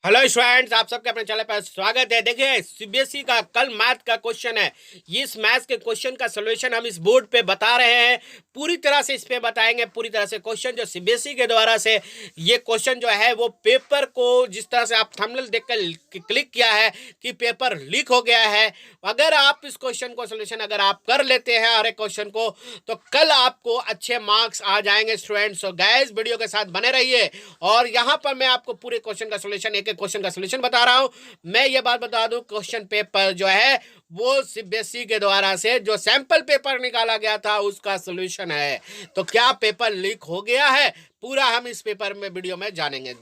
Hello students, आप सबके अपने चैनल पर स्वागत है। देखिए, सीबीएसई का कल मैथ का क्वेश्चन है। इस मैथ के क्वेश्चन का सलूशन हम इस बोर्ड पे बता रहे हैं। पूरी तरह से इस पे बताएंगे, पूरी तरह से क्वेश्चन जो सीबीएसई के द्वारा से ये क्वेश्चन जो है वो पेपर को जिस तरह से आप थंबनेल देखकर क्लिक किया है कि पेपर लीक हो गया है। अगर आप इस क्वेश्चन को सलूशन अगर आप कर लेते हैं हर एक क्वेश्चन को, तो कल आपको अच्छे मार्क्स आ जाएंगे स्टूडेंट्स। सो गाइस, वीडियो के साथ बने रहिए। और यहाँ पर मैं आपको पूरे क्वेश्चन का सलूशन, एक एक क्वेश्चन का सलूशन बता रहा हूं। मैं ये बात बता दूं, क्वेश्चन पेपर जो है वो सीबीएसई के द्वारा से जो सैंपल पेपर निकाला गया था उसका सलूशन है। तो क्या पेपर लीक हो गया है, पूरा हम इस पेपर में वीडियो में जानेंगे।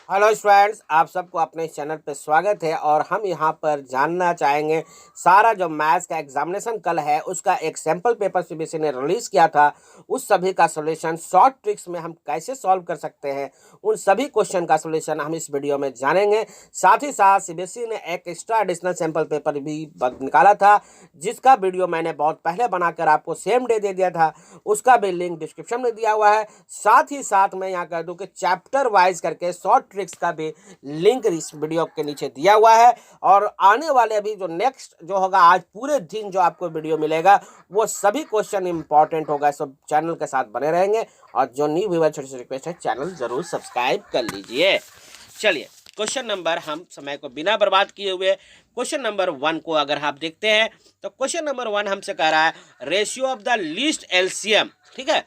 हेलो स्टूडेंट्स, आप सबको अपने चैनल पे स्वागत है। और हम यहाँ पर जानना चाहेंगे सारा जो मैथ्स का एग्जामिनेशन कल है उसका एक सैम्पल पेपर सीबीएसई ने रिलीज़ किया था, उस सभी का सॉल्यूशन शॉर्ट ट्रिक्स में हम कैसे सॉल्व कर सकते हैं, उन सभी क्वेश्चन का सॉल्यूशन हम इस वीडियो में जानेंगे। साथ ही साथ सीबीएसई ने एक एक्स्ट्रा एडिशनल सैम्पल पेपर भी निकाला था, जिसका वीडियो मैंने बहुत पहले बनाकर आपको सेम डे दे दिया था, उसका भी लिंक डिस्क्रिप्शन में दिया हुआ है। साथ ही साथ मैं यहाँ कह दूँ कि चैप्टर वाइज करके शॉर्ट ट्रिक्स का भी लिंक इस वीडियो के नीचे दिया हुआ है। और आने वाले अभी जो नेक्स्ट जो होगा, आज पूरे दिन जो आपको वीडियो मिलेगा वो सभी क्वेश्चन इंपॉर्टेंट होगा। सब चैनल के साथ बने रहेंगे। और जो न्यू व्यूअर, छोटी सी रिक्वेस्ट है, चैनल जरूर सब्सक्राइब कर लीजिए। चलिए, क्वेश्चन नंबर, हम समय को बिना बर्बाद किए हुए क्वेश्चन नंबर 1 को अगर आप देखते हैं तो क्वेश्चन नंबर 1 हमसे कह रहा है ratio of the least LCM, ठीक है,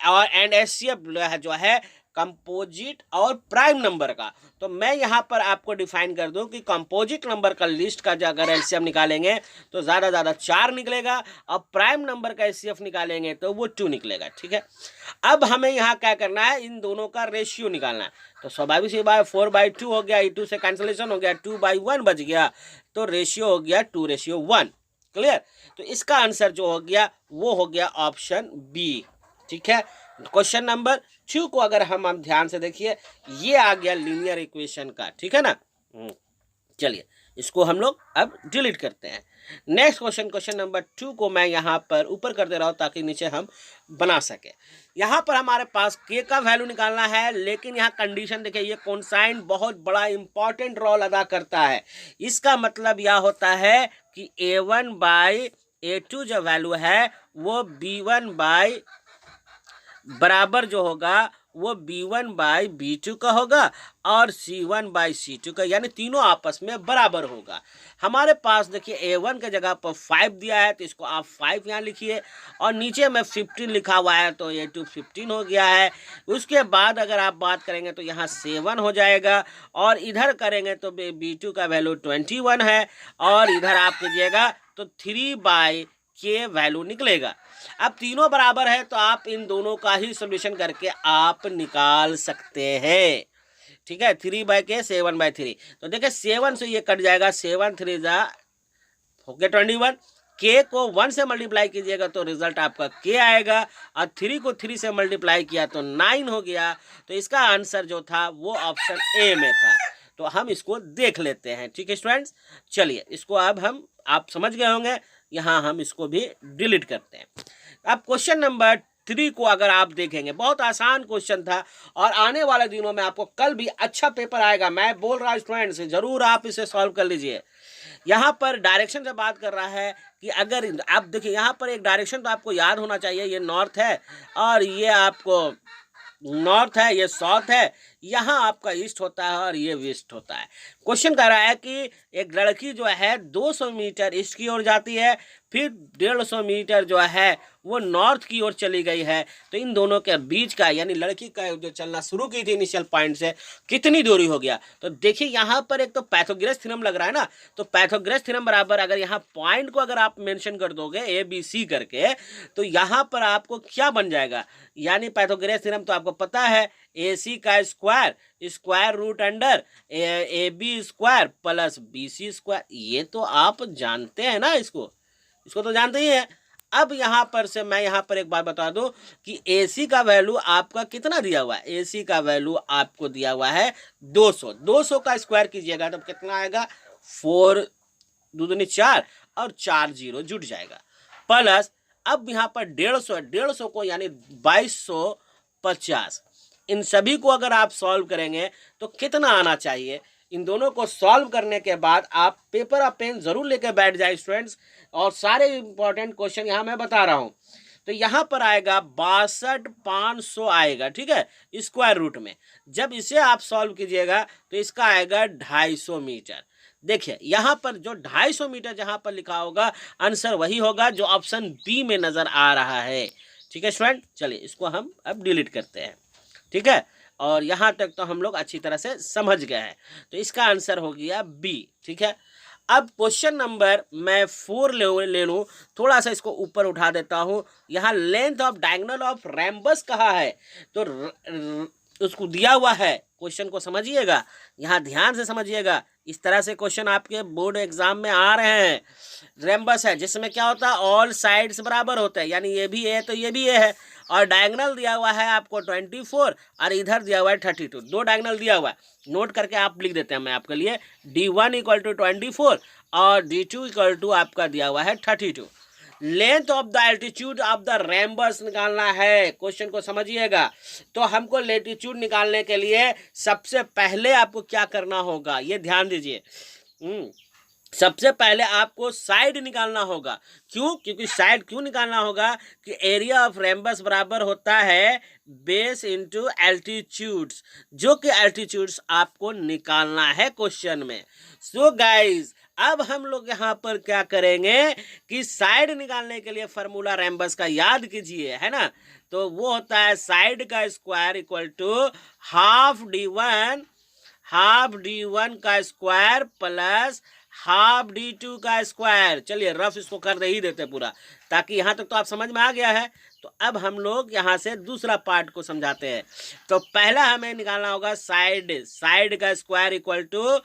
और एंड एचसीएफ जो है कंपोजिट और प्राइम नंबर का। तो मैं यहाँ पर आपको डिफाइन कर दूं कि कंपोजिट नंबर का लिस्ट का जो अगर एलसीएम निकालेंगे तो ज़्यादा 4 निकलेगा, और प्राइम नंबर का एचसीएफ निकालेंगे तो वो 2 निकलेगा, ठीक है। अब हमें यहाँ क्या करना है, इन दोनों का रेशियो निकालना है। तो स्वाभाविक सी बात, 4/2 हो गया, 2 से कैंसलेशन हो गया, 2/1 बच गया, तो रेशियो हो गया 2:1। क्लियर। तो इसका आंसर जो हो गया वो हो गया ऑप्शन बी, ठीक है। क्वेश्चन नंबर 2 को अगर हम ध्यान से देखिए, ये आ गया लीनियर इक्वेशन का, ठीक है ना। चलिए, इसको हम लोग अब डिलीट करते हैं। नेक्स्ट क्वेश्चन, क्वेश्चन नंबर 2 को मैं यहाँ पर ऊपर कर दे रहा हूँ ताकि नीचे हम बना सके। यहाँ पर हमारे पास के का वैल्यू निकालना है, लेकिन यहाँ कंडीशन देखिए, ये कॉन्साइन बहुत बड़ा इंपॉर्टेंट रोल अदा करता है। इसका मतलब यह होता है कि A1/A2 जो वैल्यू है वो B1 बराबर जो होगा वो B1/B2 का होगा और C1/C2 का, यानी तीनों आपस में बराबर होगा। हमारे पास देखिए A1 के जगह पर 5 दिया है, तो इसको आप 5 यहाँ लिखिए, और नीचे में 15 लिखा हुआ है तो A2 15 हो गया है। उसके बाद अगर आप बात करेंगे तो यहाँ 7 हो जाएगा, और इधर करेंगे तो B2 का वैल्यू 21 है, और इधर आप कीजिएगा तो 3/K वैल्यू निकलेगा। अब तीनों बराबर है तो आप इन दोनों का ही सॉल्यूशन करके आप निकाल सकते हैं, ठीक है। 3/K 7/3, तो देखिए 7 से ये कट जाएगा, 7 3 जा हो गया 21। K को 1 से मल्टीप्लाई कीजिएगा तो रिजल्ट आपका K आएगा, और 3 को 3 से मल्टीप्लाई किया तो 9 हो गया। तो इसका आंसर जो था वो ऑप्शन ए में था। तो हम इसको देख लेते हैं, ठीक है स्टूडेंट्स। चलिए, इसको अब हम, आप समझ गए होंगे, यहाँ हम इसको भी डिलीट करते हैं। अब क्वेश्चन नंबर 3 को अगर आप देखेंगे, बहुत आसान क्वेश्चन था, और आने वाले दिनों में आपको कल भी अच्छा पेपर आएगा, मैं बोल रहा हूँ स्टूडेंट्स, जरूर आप इसे सॉल्व कर लीजिए। यहाँ पर डायरेक्शन से बात कर रहा है कि अगर आप देखिए, यहाँ पर एक डायरेक्शन तो आपको याद होना चाहिए, ये नॉर्थ है और ये आपको नॉर्थ है, ये साउथ है, यहाँ आपका ईस्ट होता है और ये वेस्ट होता है। क्वेश्चन कह रहा है कि एक लड़की जो है 200 मीटर ईस्ट की ओर जाती है, फिर 150 मीटर जो है वो नॉर्थ की ओर चली गई है, तो इन दोनों के बीच का, यानी लड़की का जो चलना शुरू की थी इनिशियल पॉइंट से, कितनी दूरी हो गया। तो देखिए यहाँ पर एक तो पाइथागोरस थ्योरम लग रहा है ना, तो पाइथागोरस थ्योरम बराबर, अगर यहाँ पॉइंट को अगर आप मेंशन कर दोगे ABC करके, तो यहाँ पर आपको क्या बन जाएगा, यानी पाइथागोरस थ्योरम तो आपको पता है, AC का square root under AB square plus BC square, ये तो आप जानते हैं ना, इसको तो जानते ही हैं। अब यहाँ पर से मैं यहाँ पर एक बात बता दूं कि AC का वैल्यू आपका कितना दिया हुआ है, AC का वैल्यू आपको दिया हुआ है 200 का स्क्वायर कीजिएगा तो कितना आएगा, 4 दूनी 4 और 4 0 जुट जाएगा, प्लस अब यहाँ पर 150 को यानी 2250, इन सभी को अगर आप सॉल्व करेंगे तो कितना आना चाहिए। इन दोनों को सॉल्व करने के बाद आप पेपर और पेन जरूर लेकर बैठ जाए स्टूडेंट्स, और सारे इंपॉर्टेंट क्वेश्चन यहाँ मैं बता रहा हूँ। तो यहाँ पर आएगा 62,500 आएगा, ठीक है, स्क्वायर रूट में। जब इसे आप सॉल्व कीजिएगा तो इसका आएगा 250 मीटर। देखिए यहाँ पर जो 250 मीटर जहाँ पर लिखा होगा, आंसर वही होगा जो ऑप्शन बी में नजर आ रहा है। ठीक है स्टूडेंट, चलिए इसको हम अब डिलीट करते हैं। ठीक है, और यहाँ तक तो हम लोग अच्छी तरह से समझ गए हैं, तो इसका आंसर हो गया बी। ठीक है, अब क्वेश्चन नंबर मैं 4 ले लूँ, थोड़ा सा इसको ऊपर उठा देता हूँ। यहाँ लेंथ ऑफ डायगोनल ऑफ रैम्बस कहा है, तो उसको दिया हुआ है। क्वेश्चन को समझिएगा, यहाँ ध्यान से समझिएगा। इस तरह से क्वेश्चन आपके बोर्ड एग्जाम में आ रहे हैं। रैम्बस है जिसमें क्या होता है, ऑल साइड्स बराबर होते हैं, यानी ये भी ए तो ये भी ए है, और डायगोनल दिया हुआ है आपको 24 और इधर दिया हुआ है 32। दो डायगोनल दिया हुआ है, नोट करके आप लिख देते हैं मैं आपके लिए। D1 = 24 और D2 = आपका दिया हुआ है 32। Length of the altitude of the रैम्बस निकालना है। क्वेश्चन को समझिएगा, तो हमको लेटीट्यूड निकालने के लिए सबसे पहले आपको क्या करना होगा, ये ध्यान दीजिए। सबसे पहले आपको साइड निकालना होगा। क्यों? क्योंकि साइड क्यों निकालना होगा कि एरिया ऑफ रैम्बस बराबर होता है बेस इंटू एल्टीट्यूड्स, जो कि एल्टीट्यूड्स आपको निकालना है क्वेश्चन में। सो गाइज, अब हम लोग यहाँ पर क्या करेंगे कि साइड निकालने के लिए फार्मूला रैम्बस का याद कीजिए, है ना। तो वो होता है साइड का square equal to half D1 का स्क्वायर प्लस हाफ D2 का स्क्वायर। चलिए रफ इसको कर ही देते पूरा, ताकि यहाँ तक तो आप समझ में आ गया है। तो अब हम लोग यहाँ से दूसरा पार्ट को समझाते हैं। तो पहला हमें निकालना होगा साइड का स्क्वायर इक्वल टू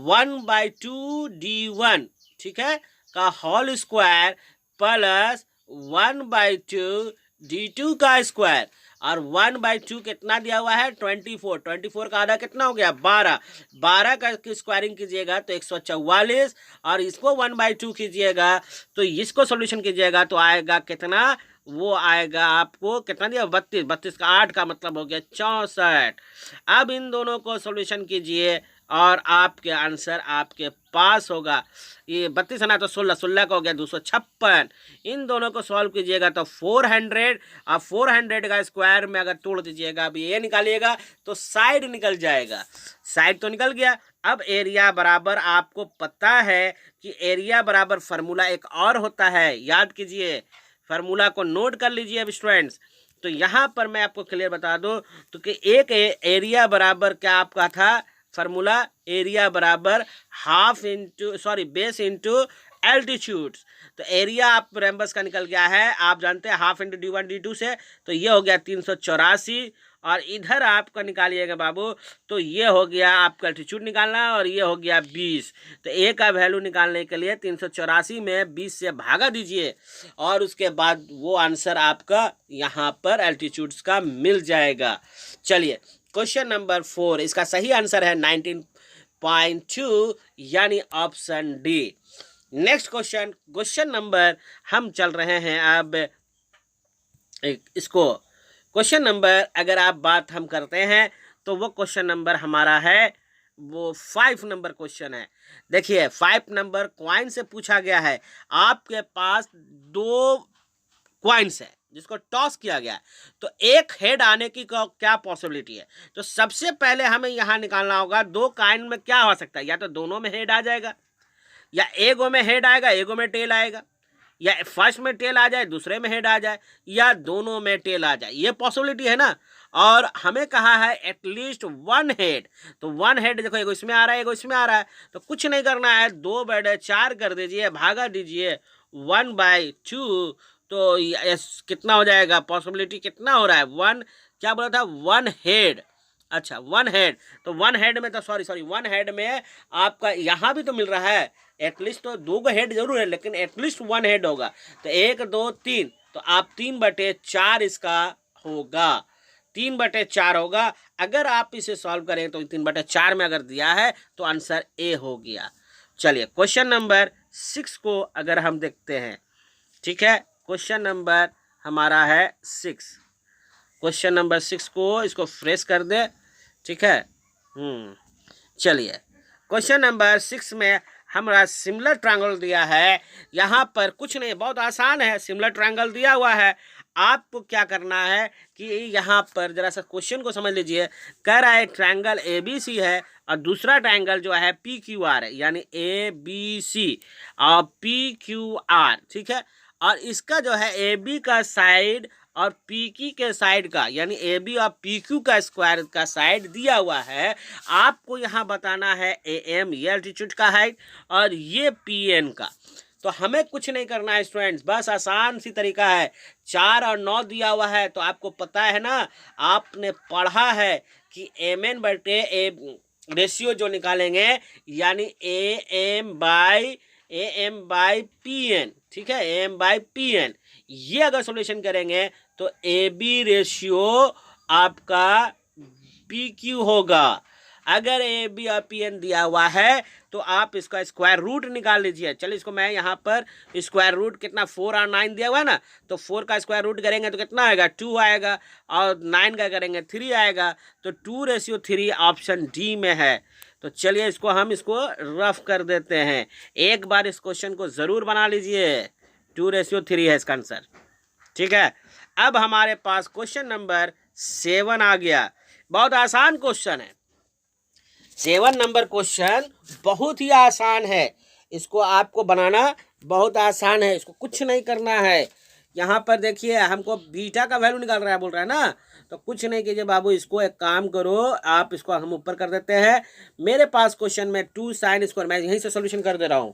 1/2 D1, ठीक है, का होल स्क्वायर प्लस 1/2 D2 का स्क्वायर, और 1/2 कितना दिया हुआ है 24 का आधा कितना हो गया 12 का स्क्वायरिंग कीजिएगा तो 144, और इसको 1/2 कीजिएगा तो इसको सॉल्यूशन कीजिएगा तो आएगा कितना, वो आएगा आपको कितना दिया 32 का 8 का मतलब हो गया 64। अब इन दोनों को सॉल्यूशन कीजिए और आपके आंसर आपके पास होगा। ये 32 है ना, तो 16 का हो गया 256। इन दोनों को सॉल्व कीजिएगा तो 400, और 400 का स्क्वायर में अगर तोड़ दीजिएगा, अभी ये निकालिएगा तो साइड निकल जाएगा। साइड तो निकल गया। अब एरिया बराबर आपको पता है कि एरिया बराबर फार्मूला एक और होता है, याद कीजिए, फार्मूला को नोट कर लीजिए अब स्टूडेंट्स। तो यहाँ पर मैं आपको क्लियर बता दूं तो कि एक एरिया बराबर क्या आपका था फार्मूला, एरिया बराबर बेस इंटू एल्टीट्यूड। तो एरिया आप रैम्बस का निकल गया है, आप जानते हैं हाफ इंटू D1 D2 से, तो ये हो गया 384, और इधर आपका निकालिएगा बाबू तो ये हो गया आपका एल्टीट्यूड निकालना, और ये हो गया 20। तो ए का वैल्यू निकालने के लिए 384 में 20 से भागा दीजिए, और उसके बाद वो आंसर आपका यहाँ पर एल्टीट्यूड्स का मिल जाएगा। चलिए क्वेश्चन नंबर 4, इसका सही आंसर है 19.2 यानी option D. Next question number हम चल रहे हैं अब इसको। क्वेश्चन नंबर अगर आप बात हम करते हैं तो वो क्वेश्चन नंबर हमारा है वो 5 नंबर क्वेश्चन है। देखिए 5 नंबर क्वाइन से पूछा गया है। आपके पास 2 क्वाइंस है जिसको टॉस किया गया, तो एक हेड आने की क्या पॉसिबिलिटी है। तो सबसे पहले हमें यहाँ निकालना होगा 2 कॉइन में क्या हो सकता है, या तो दोनों में हेड आ जाएगा, या एगो में हेड आएगा एगो में टेल आएगा, या फर्स्ट में टेल आ जाए दूसरे में हेड आ जाए, या दोनों में टेल आ जाए, ये पॉसिबिलिटी है ना। और हमें कहा है एटलीस्ट 1 हेड, तो 1 हेड देखो एगो इसमें आ रहा है एगो इसमें आ रहा है, तो कुछ नहीं करना है 2/4 कर दीजिए, भागा दीजिए 1/2, तो कितना हो जाएगा, पॉसिबिलिटी कितना हो रहा है 1, क्या बोला था 1 हेड। अच्छा 1 हेड, तो 1 हेड में तो सॉरी 1 हेड में आपका यहाँ भी तो मिल रहा है एटलीस्ट, तो 2 हेड जरूर है लेकिन एटलीस्ट 1 हेड होगा, तो 1 2 3, तो आप 3/4 इसका होगा, 3/4 होगा। अगर आप इसे सॉल्व करें तो 3/4 में अगर दिया है तो आंसर ए हो गया। चलिए क्वेश्चन नंबर 6 को अगर हम देखते हैं, ठीक है, क्वेश्चन नंबर हमारा है 6। क्वेश्चन नंबर 6 को इसको फ्रेश कर दे, ठीक है। चलिए क्वेश्चन नंबर 6 में हमारा सिमिलर ट्रायंगल दिया है। यहाँ पर कुछ नहीं, बहुत आसान है, सिमिलर ट्रायंगल दिया हुआ है। आपको क्या करना है कि यहाँ पर जरा सा क्वेश्चन को समझ लीजिए। कह रहा है ट्रायंगल ABC है और दूसरा ट्रायंगल जो है PQR है, यानी ABC और PQR, ठीक है। और इसका जो है AB का साइड और PQ के साइड का, यानी AB और PQ का स्क्वायर का साइड दिया हुआ है। आपको यहाँ बताना है AM, ये एल्टीट्यूड का हाइट, और ये PN का। तो हमें कुछ नहीं करना है स्टूडेंट्स, बस आसान सी तरीका है। 4 और 9 दिया हुआ है तो आपको पता है ना, आपने पढ़ा है कि MN बटे ए रेशियो जो निकालेंगे, यानी AM बाई PN, ठीक है, AM बाई PN। ये अगर सॉल्यूशन करेंगे तो AB रेशियो आपका PQ होगा। अगर AB और PN दिया हुआ है तो आप इसका स्क्वायर रूट निकाल लीजिए। चलिए इसको मैं यहाँ पर स्क्वायर रूट कितना 4 और 9 दिया हुआ है ना, तो 4 का स्क्वायर रूट करेंगे तो कितना आएगा 2 आएगा, और 9 का करेंगे 3 आएगा। तो 2:3 ऑप्शन डी में है। तो चलिए इसको रफ कर देते हैं। एक बार इस क्वेश्चन को ज़रूर बना लीजिए। 2:3 है इसका आंसर, ठीक है। अब हमारे पास क्वेश्चन नंबर 7 आ गया। बहुत आसान क्वेश्चन है। 7 नंबर क्वेश्चन बहुत ही आसान है। इसको आपको बनाना बहुत आसान है, इसको कुछ नहीं करना है। यहाँ पर देखिए हमको बीटा का वैल्यू निकाल रहा है, बोल रहा है ना, तो कुछ नहीं कीजिए बाबू, इसको एक काम करो, आप इसको हम ऊपर कर देते हैं। मेरे पास क्वेश्चन में 2 sin स्क्वायर, मैं यहीं से सोल्यूशन कर दे रहा हूँ,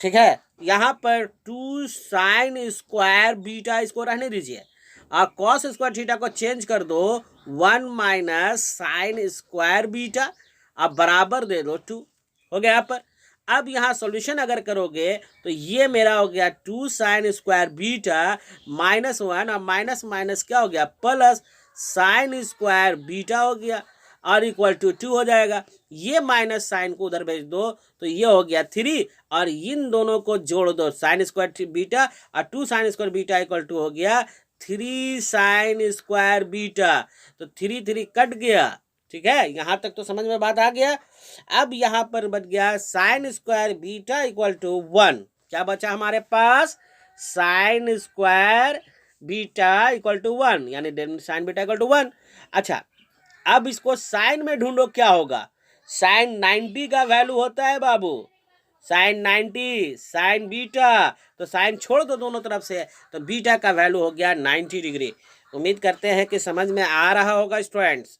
ठीक है। यहाँ पर 2 sin स्क्वायर बीटा, इसको रहने दीजिए, और cos स्क्वायर थीटा को चेंज कर दो 1 माइनस sin स्क्वायर बीटा, अब बराबर दे दो 2, हो गया। यहाँ पर अब यहाँ सॉल्यूशन अगर करोगे तो ये मेरा हो गया 2 sin स्क्वायर बीटा -1, और माइनस माइनस क्या हो गया प्लस sin स्क्वायर बीटा हो गया, और इक्वल टू 2 हो जाएगा। ये माइनस साइन को उधर भेज दो तो ये हो गया 3, और इन दोनों को जोड़ दो, sin स्क्वायर बीटा और 2 sin square beta equal to हो गया 3 sin स्क्वायर बीटा। तो 3 कट गया, ठीक है। यहाँ तक तो समझ में बात आ गया। अब यहाँ पर बच गया sin square beta equal to 1। क्या बचा हमारे पास? sin square beta equal to 1, यानी sin बीटा इक्वल टू 1। अच्छा, अब इसको साइन में ढूंढो, क्या होगा? sin 90 का वैल्यू होता है बाबू, sin 90 sin बीटा, तो साइन छोड़ दो दोनों तरफ से, तो बीटा का वैल्यू हो गया 90 डिग्री। उम्मीद करते हैं कि समझ में आ रहा होगा स्टूडेंट्स,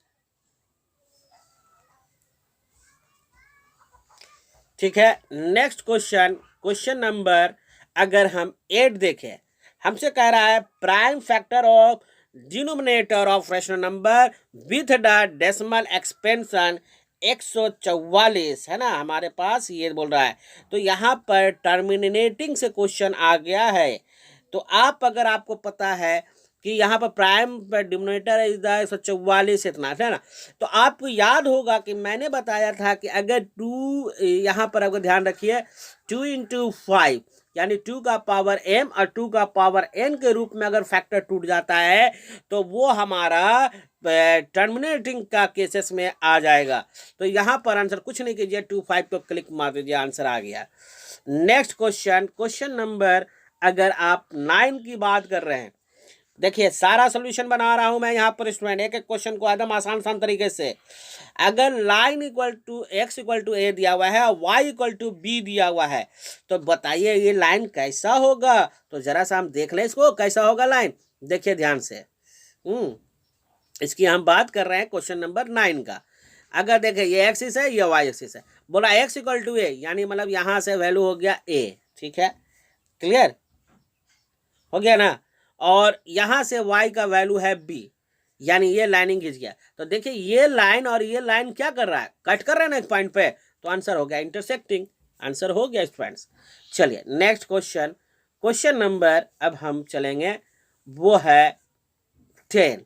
ठीक है। नेक्स्ट क्वेश्चन नंबर अगर हम 8 देखें, हमसे कह रहा है prime factor of denominator of rational number with the decimal expansion 144 है ना, हमारे पास ये बोल रहा है। तो यहाँ पर टर्मिनेटिंग से क्वेश्चन आ गया है। तो अगर आपको पता है कि यहाँ पर प्राइम पर डिनोमिनेटर इज द 144 इतना है ना, तो आपको याद होगा कि मैंने बताया था कि अगर 2, यहाँ पर अगर ध्यान रखिए 2 × 5 यानी 2 का पावर m और 2 का पावर n के रूप में अगर फैक्टर टूट जाता है तो वो हमारा टर्मिनेटिंग का केसेस में आ जाएगा। तो यहाँ पर आंसर कुछ नहीं कीजिए, 2 5 को क्लिक मार दीजिए, आंसर आ गया। नेक्स्ट क्वेश्चन नंबर अगर आप 9 की बात कर रहे हैं, देखिए सारा सोल्यूशन बना रहा हूं मैं यहाँ पर स्टूडेंट, एक एक क्वेश्चन को एकदम आसान तरीके से। अगर line equal to x equal to a दिया हुआ है और y इक्वल टू b दिया हुआ है, तो बताइए ये लाइन कैसा होगा? तो जरा सा हम देख लें इसको, कैसा होगा लाइन, देखिए ध्यान से। इसकी हम बात कर रहे हैं क्वेश्चन नंबर 9 का। अगर देखें ये एक्सिस है, ये y एक्सिस है, बोला x इक्वल टू a, यानी मतलब यहाँ से वैल्यू हो गया a, ठीक है, क्लियर हो गया ना। और यहाँ से y का वैल्यू है b, यानी ये लाइनिंग खींच गया। तो देखिए ये लाइन और ये लाइन क्या कर रहा है, कट कर रहा है ना एक पॉइंट पे, तो आंसर हो गया इंटरसेक्टिंग, आंसर हो गया स्टूडेंट्स। चलिए नेक्स्ट क्वेश्चन नंबर अब हम चलेंगे, वो है 10।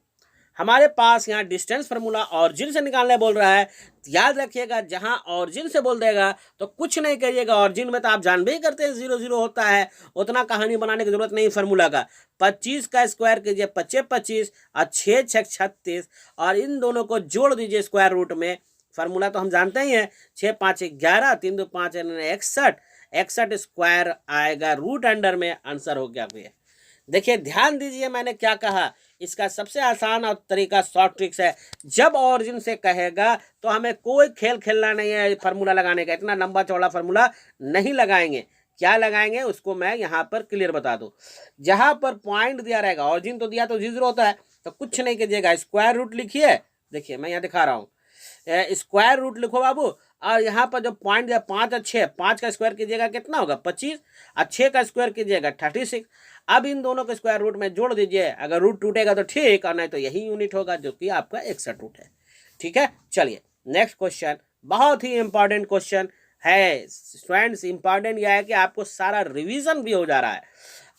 हमारे पास यहाँ डिस्टेंस फार्मूला ऑरिजिन से निकालने बोल रहा है। याद रखिएगा, जहाँ ऑरिजिन से बोल देगा तो कुछ नहीं करिएगा। ऑरिजिन में तो आप जानबे ही करते हैं 0 0 होता है, उतना कहानी बनाने की जरूरत नहीं फार्मूला का। 25 का स्क्वायर कीजिए, 25 25 और 6 6 36 और इन दोनों को जोड़ दीजिए स्क्वायर रूट में। फार्मूला तो हम जानते ही हैं, 6 5 11 3 2 5 61, 61 स्क्वायर आएगा रूट अंडर में। आंसर हो गया भैया। देखिए ध्यान दीजिए मैंने क्या कहा। इसका सबसे आसान और तरीका शॉर्ट ट्रिक्स है। जब ऑरिजिन से कहेगा तो हमें कोई खेल खेलना नहीं है फार्मूला लगाने का, इतना लंबा चौड़ा फार्मूला नहीं लगाएंगे। क्या लगाएंगे उसको मैं यहाँ पर क्लियर बता दूँ। जहाँ पर पॉइंट दिया रहेगा, ऑरिजिन तो दिया तो 0 होता है, तो कुछ नहीं कीजिएगा, स्क्वायर रूट लिखिए। देखिए मैं यहाँ दिखा रहा हूँ, स्क्वायर रूट लिखो बाबू। और यहाँ पर जो पॉइंट दिया 5 और 6, 5 का स्क्वायर कीजिएगा कितना होगा 25, और 6 का स्क्वायर कीजिएगा 36। अब इन दोनों के स्क्वायर रूट में जोड़ दीजिए, अगर रूट टूटेगा तो ठीक, और नहीं तो यही यूनिट होगा जो कि आपका 61 रूट है। ठीक है, चलिए नेक्स्ट क्वेश्चन, बहुत ही इंपॉर्टेंट क्वेश्चन है स्टूडेंट्स। इंपॉर्टेंट यह है कि आपको सारा रिवीजन भी हो जा रहा है।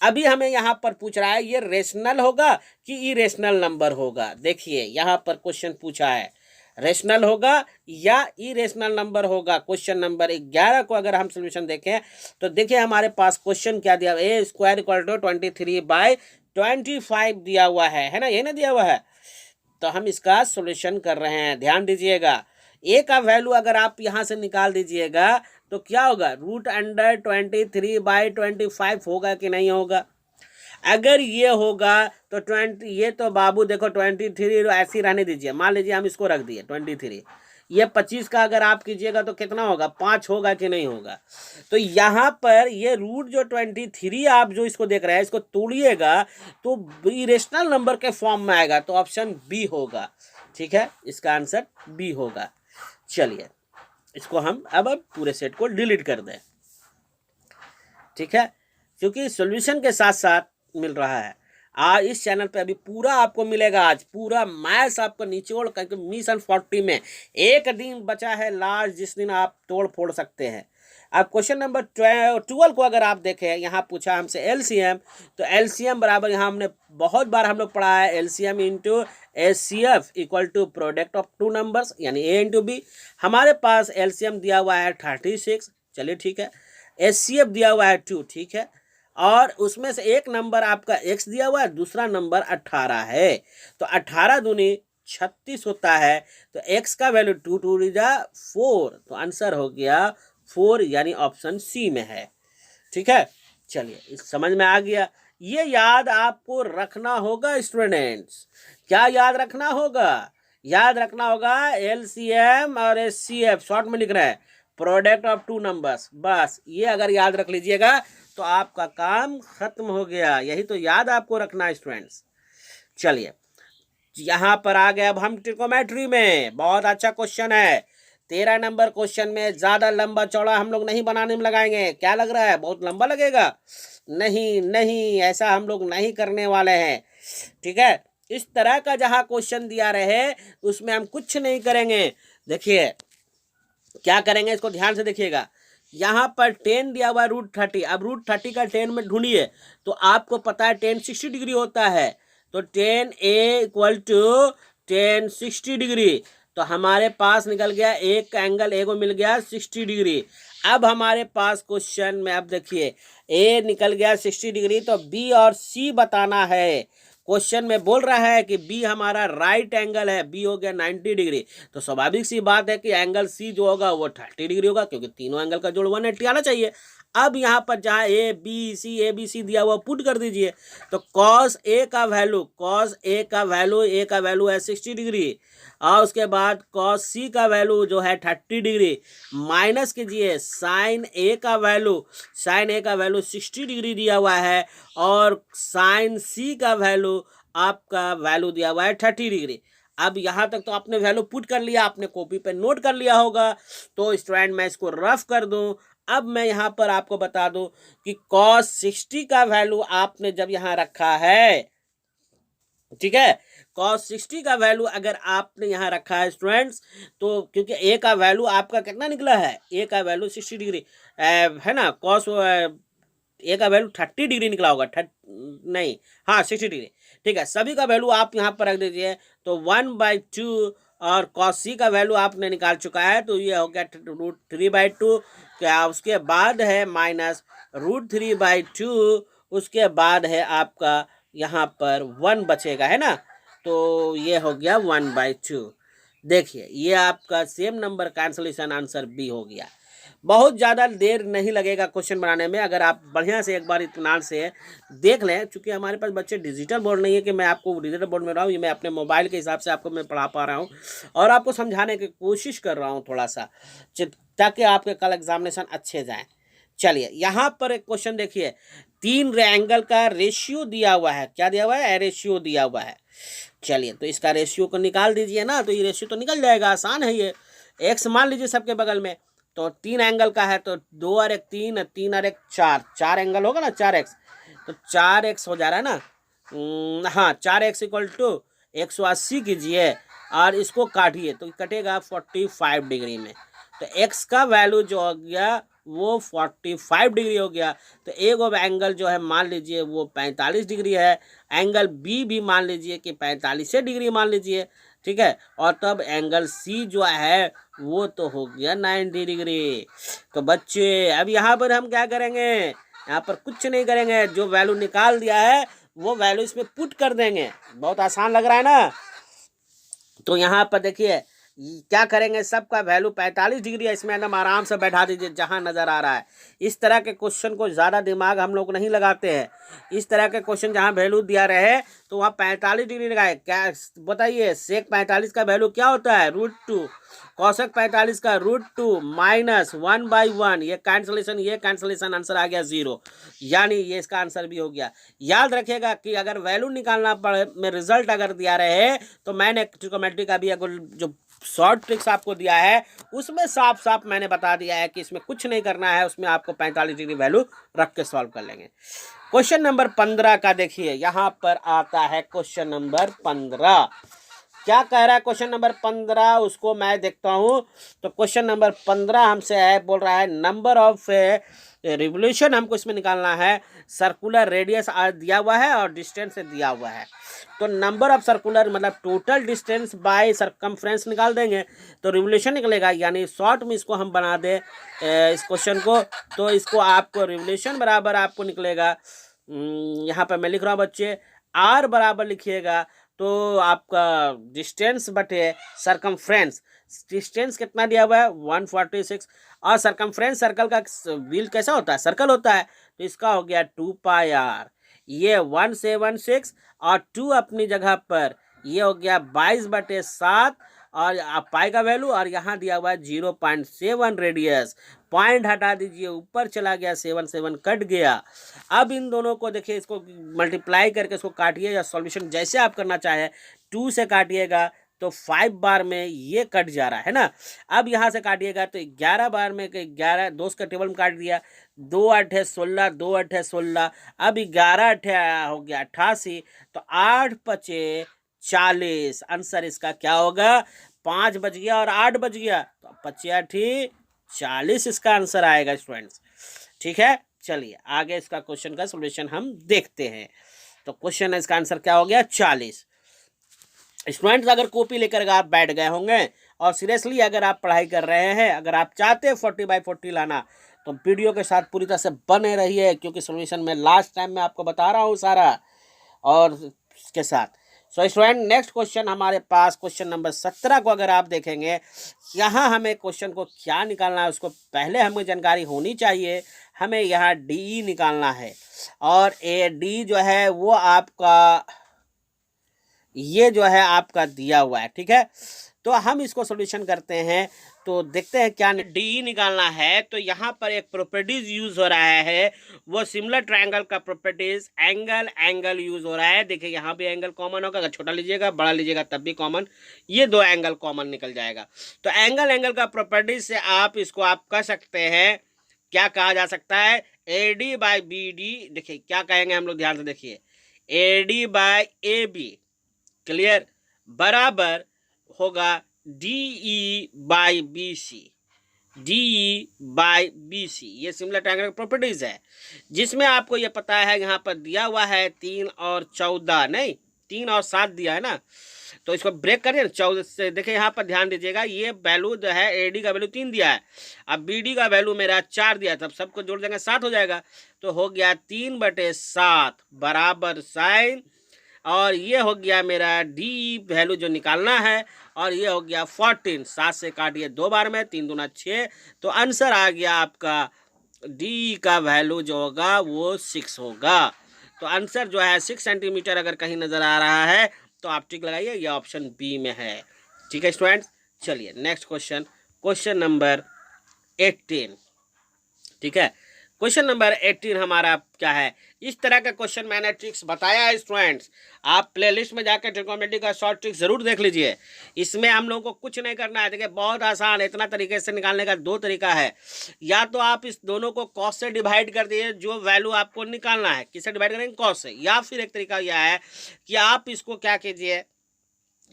अभी हमें यहाँ पर पूछ रहा है ये रेशनल होगा कि इरेशनल नंबर होगा। देखिए यहाँ पर क्वेश्चन पूछा है रेशनल होगा या इरेशनल नंबर होगा। क्वेश्चन नंबर 11 को अगर हम सोल्यूशन देखें तो देखिए हमारे पास क्वेश्चन क्या दिया, ए स्क्वायर इक्वल टू 23/25 दिया हुआ है ना, ये ना दिया हुआ है। तो हम इसका सोल्यूशन कर रहे हैं, ध्यान दीजिएगा। ए का वैल्यू अगर आप यहाँ से निकाल दीजिएगा तो क्या होगा, रूट अंडर 23/25 होगा कि नहीं होगा। अगर ये होगा तो 20, ये तो बाबू देखो 23 ऐसे ही रहने दीजिए, मान लीजिए हम इसको रख दिए 23। ये 25 का अगर आप कीजिएगा तो कितना होगा, 5 होगा कि नहीं होगा। तो यहाँ पर ये रूट जो 23 आप जो इसको देख रहे हैं, इसको तोड़िएगा तो इरेशनल नंबर के फॉर्म में आएगा, तो ऑप्शन बी होगा। ठीक है, इसका आंसर बी होगा। चलिए इसको हम अब पूरे सेट को डिलीट कर दें। ठीक है, क्योंकि सॉल्यूशन के साथ साथ मिल रहा है। आज इस चैनल पे अभी पूरा आपको मिलेगा, आज पूरा मैथ्स आपको निचोड़ करके मिशन 40 में एक दिन बचा है लास्ट, जिस दिन आप तोड़ फोड़ सकते हैं। अब क्वेश्चन नंबर 12 को अगर आप देखें, यहाँ पूछा हमसे एलसीएम, तो एलसीएम बराबर यहाँ हमने बहुत बार हम लोग पढ़ा है, LCM into HCF equal to product of two numbers यानी ए इंटू बी। हमारे पास एलसीएम दिया हुआ है 36, चलिए ठीक है। एचसीएफ दिया हुआ है 2, ठीक है। और उसमें से एक नंबर आपका x दिया हुआ है, दूसरा नंबर 18 है। तो 18 दूनी 36 होता है। तो x का वैल्यू 2 2 4, तो आंसर हो गया 4, यानी ऑप्शन सी में है। ठीक है, चलिए समझ में आ गया। ये याद आपको रखना होगा स्टूडेंट्स। क्या याद रखना होगा, याद रखना होगा एलसीएम और एचसीएफ शॉर्ट में लिख रहे हैं, प्रोडक्ट ऑफ टू नंबर्स। बस ये अगर याद रख लीजिएगा तो आपका काम खत्म हो गया। यही तो याद आपको रखना है स्टूडेंट्स। चलिए यहाँ पर आ गए अब हम ट्रिकोमेट्री में। बहुत अच्छा क्वेश्चन है, 13 नंबर क्वेश्चन में। ज़्यादा लंबा चौड़ा हम लोग नहीं बनाने में लगाएंगे। क्या लग रहा है, बहुत लंबा लगेगा? नहीं नहीं, ऐसा हम लोग नहीं करने वाले हैं। ठीक है, इस तरह का जहाँ क्वेश्चन दिया रहे उसमें हम कुछ नहीं करेंगे। देखिए क्या करेंगे, इसको ध्यान से देखिएगा। यहाँ पर 10 दिया हुआ है रूट 30। अब रूट 30 का 10 में ढूंढिए, तो आपको पता है 10 60 डिग्री होता है। तो 10a इक्वल टू 10 60 डिग्री। तो हमारे पास निकल गया एक का एंगल, ए को मिल गया 60 डिग्री। अब हमारे पास क्वेश्चन में अब देखिए ए निकल गया 60 डिग्री, तो बी और सी बताना है। क्वेश्चन में बोल रहा है कि बी हमारा राइट एंगल है, बी हो गया 90 डिग्री। तो स्वाभाविक सी बात है कि एंगल सी जो होगा वो 30 डिग्री होगा, क्योंकि तीनों एंगल का जोड़ 180 आना चाहिए। अब यहाँ पर जहाँ ए बी सी दिया हुआ पुट कर दीजिए। तो कॉस ए का वैल्यू, ए का वैल्यू है 60 डिग्री, और उसके बाद कॉस सी का वैल्यू जो है 30 डिग्री, माइनस कीजिए साइन ए का वैल्यू 60 डिग्री दिया हुआ है, और साइन सी का वैल्यू आपका वैल्यू दिया हुआ है 30 डिग्री। अब यहाँ तक तो आपने वैल्यू पुट कर लिया, आपने कॉपी पे नोट कर लिया होगा। तो स्टूडेंट मैं इसको रफ कर दूं। अब मैं यहाँ पर आपको बता दूं कि cos 60 का वैल्यू आपने जब यहाँ रखा है, ठीक है, cos 60 का वैल्यू अगर आपने यहाँ रखा है स्टूडेंट्स, तो क्योंकि ए का वैल्यू आपका कितना निकला है, ए का वैल्यू 60 डिग्री है ना, cos ए का वैल्यू 30 डिग्री निकला होगा, नहीं, हाँ 60 डिग्री, ठीक है। सभी का वैल्यू आप यहाँ पर रख दीजिए, तो 1/2 और कॉस सी का वैल्यू आपने निकाल चुका है, तो ये हो गया √3/2। क्या उसके बाद है माइनस √3/2, उसके बाद है आपका यहाँ पर 1 बचेगा, है ना, तो ये हो गया 1/2। देखिए ये आपका same number cancellation answer B हो गया। बहुत ज़्यादा देर नहीं लगेगा क्वेश्चन बनाने में, अगर आप बढ़िया से एक बार इत्मीनान से देख लें। चूँकि हमारे पास बच्चे डिजिटल बोर्ड नहीं है कि मैं आपको डिजिटल बोर्ड में रहा हूँ, ये मैं अपने मोबाइल के हिसाब से आपको मैं पढ़ा पा रहा हूँ और आपको समझाने की कोशिश कर रहा हूँ थोड़ा सा, ताकि आपके कल एग्जामिनेशन अच्छे जाएँ। चलिए यहाँ पर एक क्वेश्चन देखिए, 3 एंगल का रेशियो दिया हुआ है, क्या दिया हुआ है, रेशियो दिया हुआ है। चलिए तो इसका रेशियो को निकाल दीजिए ना, तो ये रेशियो तो निकल जाएगा, आसान है ये। एक्स मान लीजिए सबके बगल में, तो 3 एंगल का है, तो 2 और 1 3, 3 और 1 4, 4 एंगल होगा ना, 4x, तो 4x हो जा रहा है ना, हाँ 4x = 180 कीजिए और इसको काटिए तो कटेगा 45 डिग्री में। तो x का वैल्यू जो हो गया वो 45 डिग्री हो गया। तो एक और एंगल जो है मान लीजिए वो 45 डिग्री है, एंगल बी भी मान लीजिए कि 45 डिग्री मान लीजिए, ठीक है। और तब एंगल सी जो है वो तो हो गया 90 डिग्री। तो बच्चे अब यहाँ पर हम क्या करेंगे, यहाँ पर कुछ नहीं करेंगे, जो वैल्यू निकाल दिया है वो वैल्यू इसमें पुट कर देंगे। बहुत आसान लग रहा है ना। तो यहाँ पर देखिए क्या करेंगे, सबका वैल्यू 45 डिग्री है, इसमें एकदम आराम से बैठा दीजिए जहाँ नज़र आ रहा है। इस तरह के क्वेश्चन को ज़्यादा दिमाग हम लोग नहीं लगाते हैं। इस तरह के क्वेश्चन जहाँ वैल्यू दिया रहे तो वहाँ 45 डिग्री लगाए। क्या बताइए, सेक 45 का वैल्यू क्या होता है, √2, कौशक 45 का √2 माइनस 1/1, ये कैंसलेशन आंसर आ गया 0, यानी ये इसका आंसर भी हो गया। याद रखिएगा कि अगर वैल्यू निकालना पड़े में रिजल्ट अगर दिया रहे तो मैंने ट्रिग्नोमेट्री का भी अगर जो शॉर्ट ट्रिक्स आपको दिया है उसमें साफ साफ मैंने बता दिया है कि इसमें कुछ नहीं करना है, उसमें आपको 45 डिग्री वैल्यू रख के सॉल्व कर लेंगे। क्वेश्चन नंबर 15 का देखिए, यहाँ पर आता है क्वेश्चन नंबर 15। क्या कह रहा है क्वेश्चन नंबर 15, उसको मैं देखता हूँ। तो क्वेश्चन नंबर 15 हमसे है, बोल रहा है नंबर ऑफ रिवोल्यूशन हमको इसमें निकालना है। सर्कुलर रेडियस दिया हुआ है और डिस्टेंस दिया हुआ है। तो नंबर ऑफ सर्कुलर मतलब टोटल डिस्टेंस बाय सरकमफ्रेंस निकाल देंगे तो रिवोल्यूशन निकलेगा। यानी शॉर्ट में इसको हम बना दे इस क्वेश्चन को, तो इसको आपको रिवोल्यूशन बराबर आपको निकलेगा, यहाँ पर मैं लिख रहा हूँ बच्चे, आर बराबर लिखिएगा तो आपका डिस्टेंस बटे सरकमफ्रेंस, डिस्टेंस कितना दिया हुआ है 146, और सरकमफ्रेंस सर्कल का व्हील कैसा होता है, सर्कल होता है, तो इसका हो गया 2πr। ये 176 और 2 अपनी जगह पर, ये हो गया 22/7 और पाई का वैल्यू, और यहाँ दिया हुआ है 0.7 रेडियस। पॉइंट हटा दीजिए, ऊपर चला गया, 7 कट गया। अब इन दोनों को देखिए, इसको मल्टीप्लाई करके इसको काटिए, या सॉल्यूशन जैसे आप करना चाहे 2 से काटिएगा तो 5 बार में ये कट जा रहा है ना। अब यहाँ से काटिएगा तो 11 बार में, 11 दोस्त का टेबल में काट दिया, 2 8 है 16, 2 8 है 16, अब 11 8 हो गया 88, तो 8 5 40, आंसर इसका क्या होगा, 5 बच गया और 8 बच गया, तो 5 8 40 इसका आंसर आएगा स्टूडेंट्स। ठीक है, चलिए आगे इसका क्वेश्चन का सॉल्यूशन हम देखते हैं। तो क्वेश्चन इसका आंसर क्या हो गया, 40। स्टूडेंट्स अगर कॉपी लेकर आप बैठ गए होंगे और सीरियसली अगर आप पढ़ाई कर रहे हैं, अगर आप चाहते हैं 40/40 लाना, तो वीडियो के साथ पूरी तरह से बने रहिए, क्योंकि सॉल्यूशन में लास्ट टाइम मैं आपको बता रहा हूँ सारा और इसके साथ। सो स्टूडेंट नेक्स्ट क्वेश्चन हमारे पास क्वेश्चन नंबर 17 को अगर आप देखेंगे, यहाँ हमें क्वेश्चन को क्या निकालना है उसको पहले हमें जानकारी होनी चाहिए। हमें यहाँ डी निकालना है, और ए डी जो है वो आपका ये जो है आपका दिया हुआ है, ठीक है। तो हम इसको सॉल्यूशन करते हैं, तो देखते हैं क्या डी निकालना है। तो यहाँ पर एक प्रॉपर्टीज यूज हो रहा है, वो सिमिलर ट्रायंगल का प्रॉपर्टीज एंगल यूज हो रहा है। देखिए यहाँ भी एंगल कॉमन होगा, अगर छोटा लीजिएगा बड़ा लीजिएगा तब भी कॉमन, ये 2 एंगल कॉमन निकल जाएगा। तो एंगल का प्रॉपर्टीज से आप इसको आप कह सकते हैं, क्या कहा जा सकता है, AD/BD। देखिए क्या कहेंगे हम लोग, ध्यान से देखिए, AD/AB क्लियर बराबर होगा DE/BC। DE/BC, ये सिमिलर ट्रायंगल की प्रॉपर्टीज है, जिसमें आपको ये पता है यहाँ पर दिया हुआ है 3 और 14, नहीं 3 और 7 दिया है ना, तो इसको ब्रेक करिए ना 14 से। देखिए यहाँ पर ध्यान दीजिएगा, ये वैल्यू जो है AD का वैल्यू 3 दिया है, अब BD का वैल्यू मेरा 4 दिया, तब सबको जोड़ देंगे 7 हो जाएगा, तो हो गया 3/7 बराबर साइन, और ये हो गया मेरा डी वैल्यू जो निकालना है, और ये हो गया 14, 7 से काटिए 2 बार में, 3 दूना 6, तो आंसर आ गया आपका डी का वैल्यू जो होगा वो 6 होगा। तो आंसर जो है 6 सेंटीमीटर अगर कहीं नज़र आ रहा है तो आप टिक लगाइए, ये ऑप्शन बी में है। ठीक है स्टूडेंट्स, चलिए नेक्स्ट क्वेश्चन, क्वेश्चन नंबर 18। ठीक है, क्वेश्चन नंबर 18 हमारा क्या है, इस तरह का क्वेश्चन मैंने ट्रिक्स बताया है स्टूडेंट्स, आप प्लेलिस्ट में जाकर ट्रिग्नोमेट्री का शॉर्ट ट्रिक्स जरूर देख लीजिए। इसमें हम लोगों को कुछ नहीं करना है, देखिए बहुत आसान है, इतना तरीके से निकालने का 2 तरीका है, या तो आप इस दोनों को कॉस से डिवाइड कर दिए, जो वैल्यू आपको निकालना है किससे डिवाइड करेंगे, कॉस से, या फिर एक तरीका यह है कि आप इसको क्या कीजिए,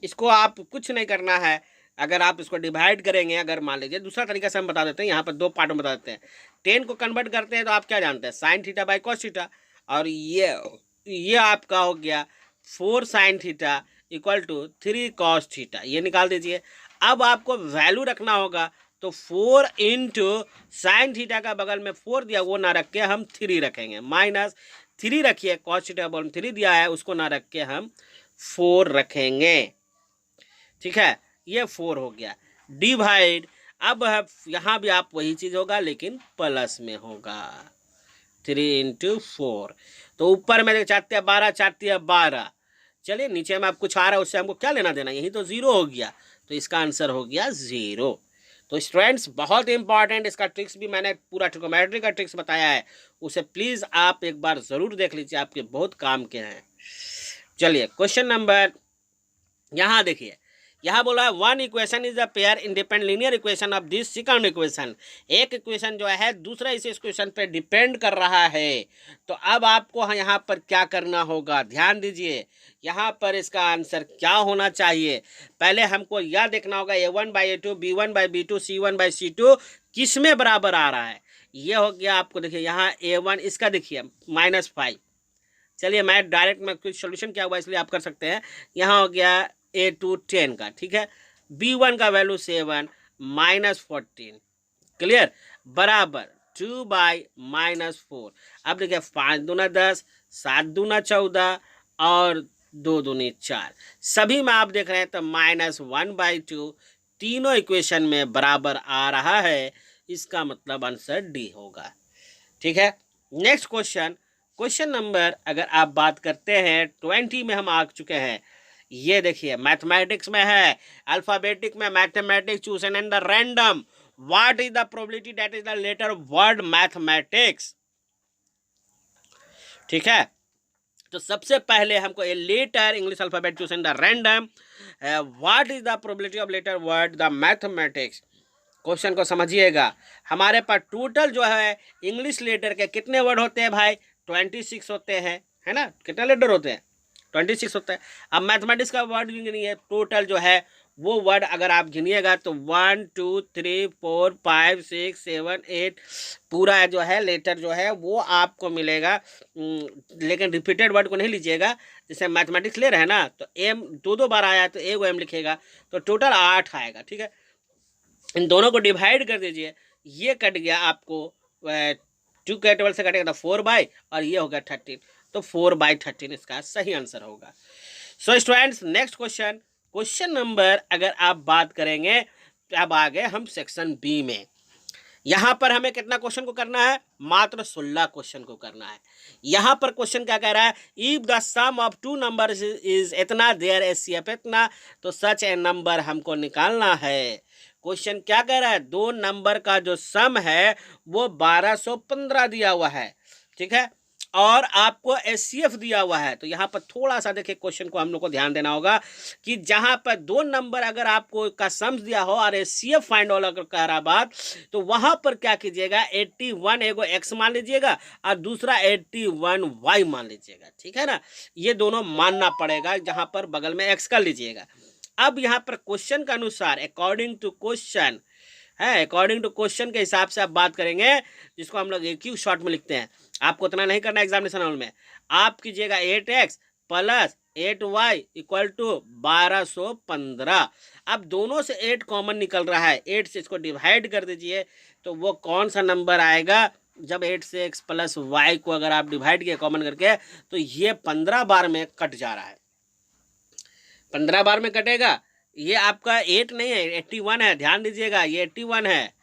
इसको आप कुछ नहीं करना है, अगर आप इसको डिवाइड करेंगे, अगर मान लीजिए दूसरा तरीका से हम बता देते हैं, यहाँ पर 2 पार्ट में बता देते हैं, 10 को कन्वर्ट करते हैं तो आप क्या जानते हैं, sine theta by cos theta, और ये आपका हो गया 4 sine theta equal to 3 cos theta, ये निकाल दीजिए। अब आपको वैल्यू रखना होगा, तो 4 इंटू साइन थीटा का बगल में 4 दिया वो ना रख के हम 3 रखेंगे, माइनस 3 रखिए, कॉस थीटा बगल में 3 दिया है उसको ना रख के हम 4 रखेंगे। ठीक है, ये 4 हो गया, डिवाइड, अब यहाँ भी आप वही चीज़ होगा लेकिन प्लस में होगा, 3 इंटू 4, तो ऊपर में चाहते हैं 12, चाहते हैं 12, चलिए नीचे में आप कुछ आ रहा है उससे हमको क्या लेना देना, यही तो 0 हो गया, तो इसका आंसर हो गया 0। तो स्टूडेंट्स बहुत इंपॉर्टेंट, इसका ट्रिक्स भी मैंने पूरा ट्रिग्नोमेट्री का ट्रिक्स बताया है, उसे प्लीज़ आप एक बार ज़रूर देख लीजिए, आपके बहुत काम के हैं। चलिए क्वेश्चन नंबर, यहाँ देखिए, यहाँ बोला है 1 equation is a pair independent linear equation of this second equation, एक इक्वेशन जो है दूसरा इस इक्वेशन पे डिपेंड कर रहा है, तो अब आपको यहाँ पर क्या करना होगा, ध्यान दीजिए, यहाँ पर इसका आंसर क्या होना चाहिए, पहले हमको यह देखना होगा a1/a2 b1/b2 c1/c2 किस में बराबर आ रहा है, ये हो गया आपको, देखिए यहाँ a1 इसका देखिए -5, चलिए मैं डायरेक्ट में कुछ सोल्यूशन क्या हुआ इसलिए आप कर सकते हैं, यहाँ हो गया A2 10 का, ठीक है, B1 का वैल्यू 7 -14, क्लियर, बराबर 2/-4। अब देखिए 5 दूना 10, 7 दूना 14 और 2 दूनी 4, सभी में आप देख रहे हैं तो -1/2, तीनों इक्वेशन में बराबर आ रहा है, इसका मतलब आंसर डी होगा। ठीक है, नेक्स्ट क्वेश्चन, क्वेश्चन नंबर अगर आप बात करते हैं 20 में हम आ चुके हैं, ये देखिए मैथमेटिक्स में है, अल्फाबेटिक में mathematics choose and the random, what is the probability that is the letter word mathematics. ठीक है, तो सबसे पहले हमको a letter English alphabet choose and the random, what is the probability of letter word the mathematics. Question को समझिएगा, हमारे पास total जो है इंग्लिश लेटर के कितने वर्ड होते हैं भाई, 26 होते हैं, है ना, कितने लेटर होते हैं, 26 होता है। अब मैथमेटिक्स का वर्ड गिनिए, टोटल जो है वो वर्ड अगर आप गिनिएगा तो 1 2 3 4 5 6 7 8 पूरा जो है लेटर जो है वो आपको मिलेगा, लेकिन रिपीटेड वर्ड को नहीं लीजिएगा, जैसे मैथमेटिक्स ले रहे हैं ना तो एम 2 बार आया तो एक एम लिखेगा, तो टोटल 8 आएगा। ठीक है, इन दोनों को डिवाइड कर दीजिए, ये कट गया आपको 2 के टेबल से कटेगा तो 4/, और ये होगा 13, तो 4/13 इसका सही आंसर होगा। So students next question, question number अगर आप बात करेंगे, अब आ गए हम सेक्शन बी में, यहाँ पर हमें कितना क्वेश्चन को करना है, मात्र 16 क्वेश्चन को करना है। यहाँ पर क्वेश्चन क्या कह रहा है, if the sum of 2 number is इतना, देयर एचसीएफ इतना, तो सच ए नंबर हमको निकालना है। क्वेश्चन क्या कह रहा है, 2 नंबर का जो सम है वो 1215 दिया हुआ है, ठीक है, और आपको एचसीएफ दिया हुआ है। तो यहाँ पर थोड़ा सा देखिए क्वेश्चन को हम लोग को ध्यान देना होगा कि जहाँ पर 2 नंबर अगर आपको का सम्स दिया हो और एचसीएफ फाइंड आउट अगर कह रहा बात, तो वहाँ पर क्या कीजिएगा, 81 एगो एक्स मान लीजिएगा और दूसरा 81 वाई मान लीजिएगा। ठीक है ना, ये दोनों मानना पड़ेगा, जहाँ पर बगल में एक्स कर लीजिएगा। अब यहाँ पर क्वेश्चन के अनुसार, अकॉर्डिंग टू क्वेश्चन, है, अकॉर्डिंग टू क्वेश्चन के हिसाब से आप बात करेंगे, जिसको हम लोग एक ही शॉर्ट में लिखते हैं। आपको उतना नहीं करना एग्जामिनेशन हॉल में। आप कीजिएगा 8x plus 8y equal to 1215। अब दोनों से 8 कॉमन निकल रहा है, 8 से इसको डिवाइड कर दीजिए तो वो कौन सा नंबर आएगा, जब 8 से x प्लस y को अगर आप डिवाइड किए कॉमन करके, तो ये 15 बार में कट जा रहा है, 15 बार में कटेगा। ये आपका 8 नहीं है, 81 है, ध्यान दीजिएगा, ये 81 है,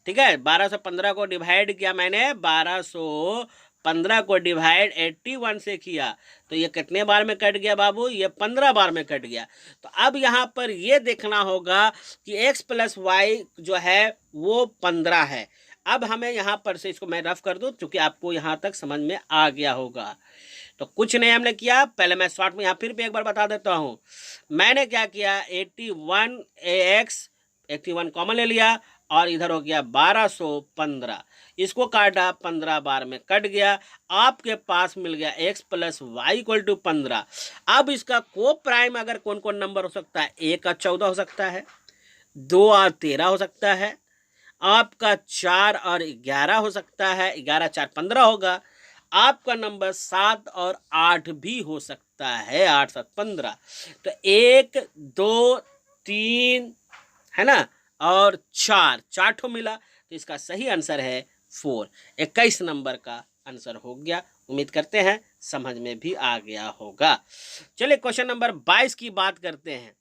ठीक है। 1215 को डिवाइड किया मैंने, 1215 को डिवाइड 81 से किया, तो ये कितने बार में कट गया बाबू, ये 15 बार में कट गया। तो अब यहाँ पर ये देखना होगा कि x प्लस वाई जो है वो 15 है। अब हमें यहाँ पर से इसको मैं रफ कर दूँ, क्योंकि आपको यहाँ तक समझ में आ गया होगा। तो कुछ नहीं हमने किया, पहले मैं शॉर्ट में यहाँ फिर भी एक बार बता देता हूँ। मैंने क्या किया, 81 कॉमन ले लिया और इधर हो गया 1215, इसको काटा, 15 बार में कट गया। आपके पास मिल गया x plus y equal to 15। अब इसका को प्राइम अगर कौन कौन नंबर हो सकता है, 1 और 14 हो सकता है, 2 और 13 हो सकता है, आपका 4 और 11 हो सकता है, 11 4 15 होगा। आपका नंबर 7 और 8 भी हो सकता है, 8 7 15। तो 1 2 3 है ना, और 4 ठो मिला, तो इसका सही आंसर है 4। 21 नंबर का आंसर हो गया। उम्मीद करते हैं समझ में भी आ गया होगा। चलिए क्वेश्चन नंबर 22 की बात करते हैं।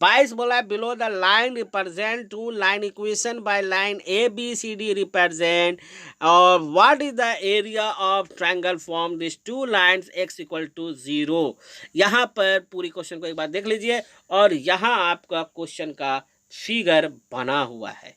22 बोला है, below the line represent two line equation by line A B C D represent और what is the area of triangle form this two lines x equal to 0। यहाँ पर पूरी क्वेश्चन को एक बार देख लीजिए, और यहाँ आपका क्वेश्चन का फिगर बना हुआ है।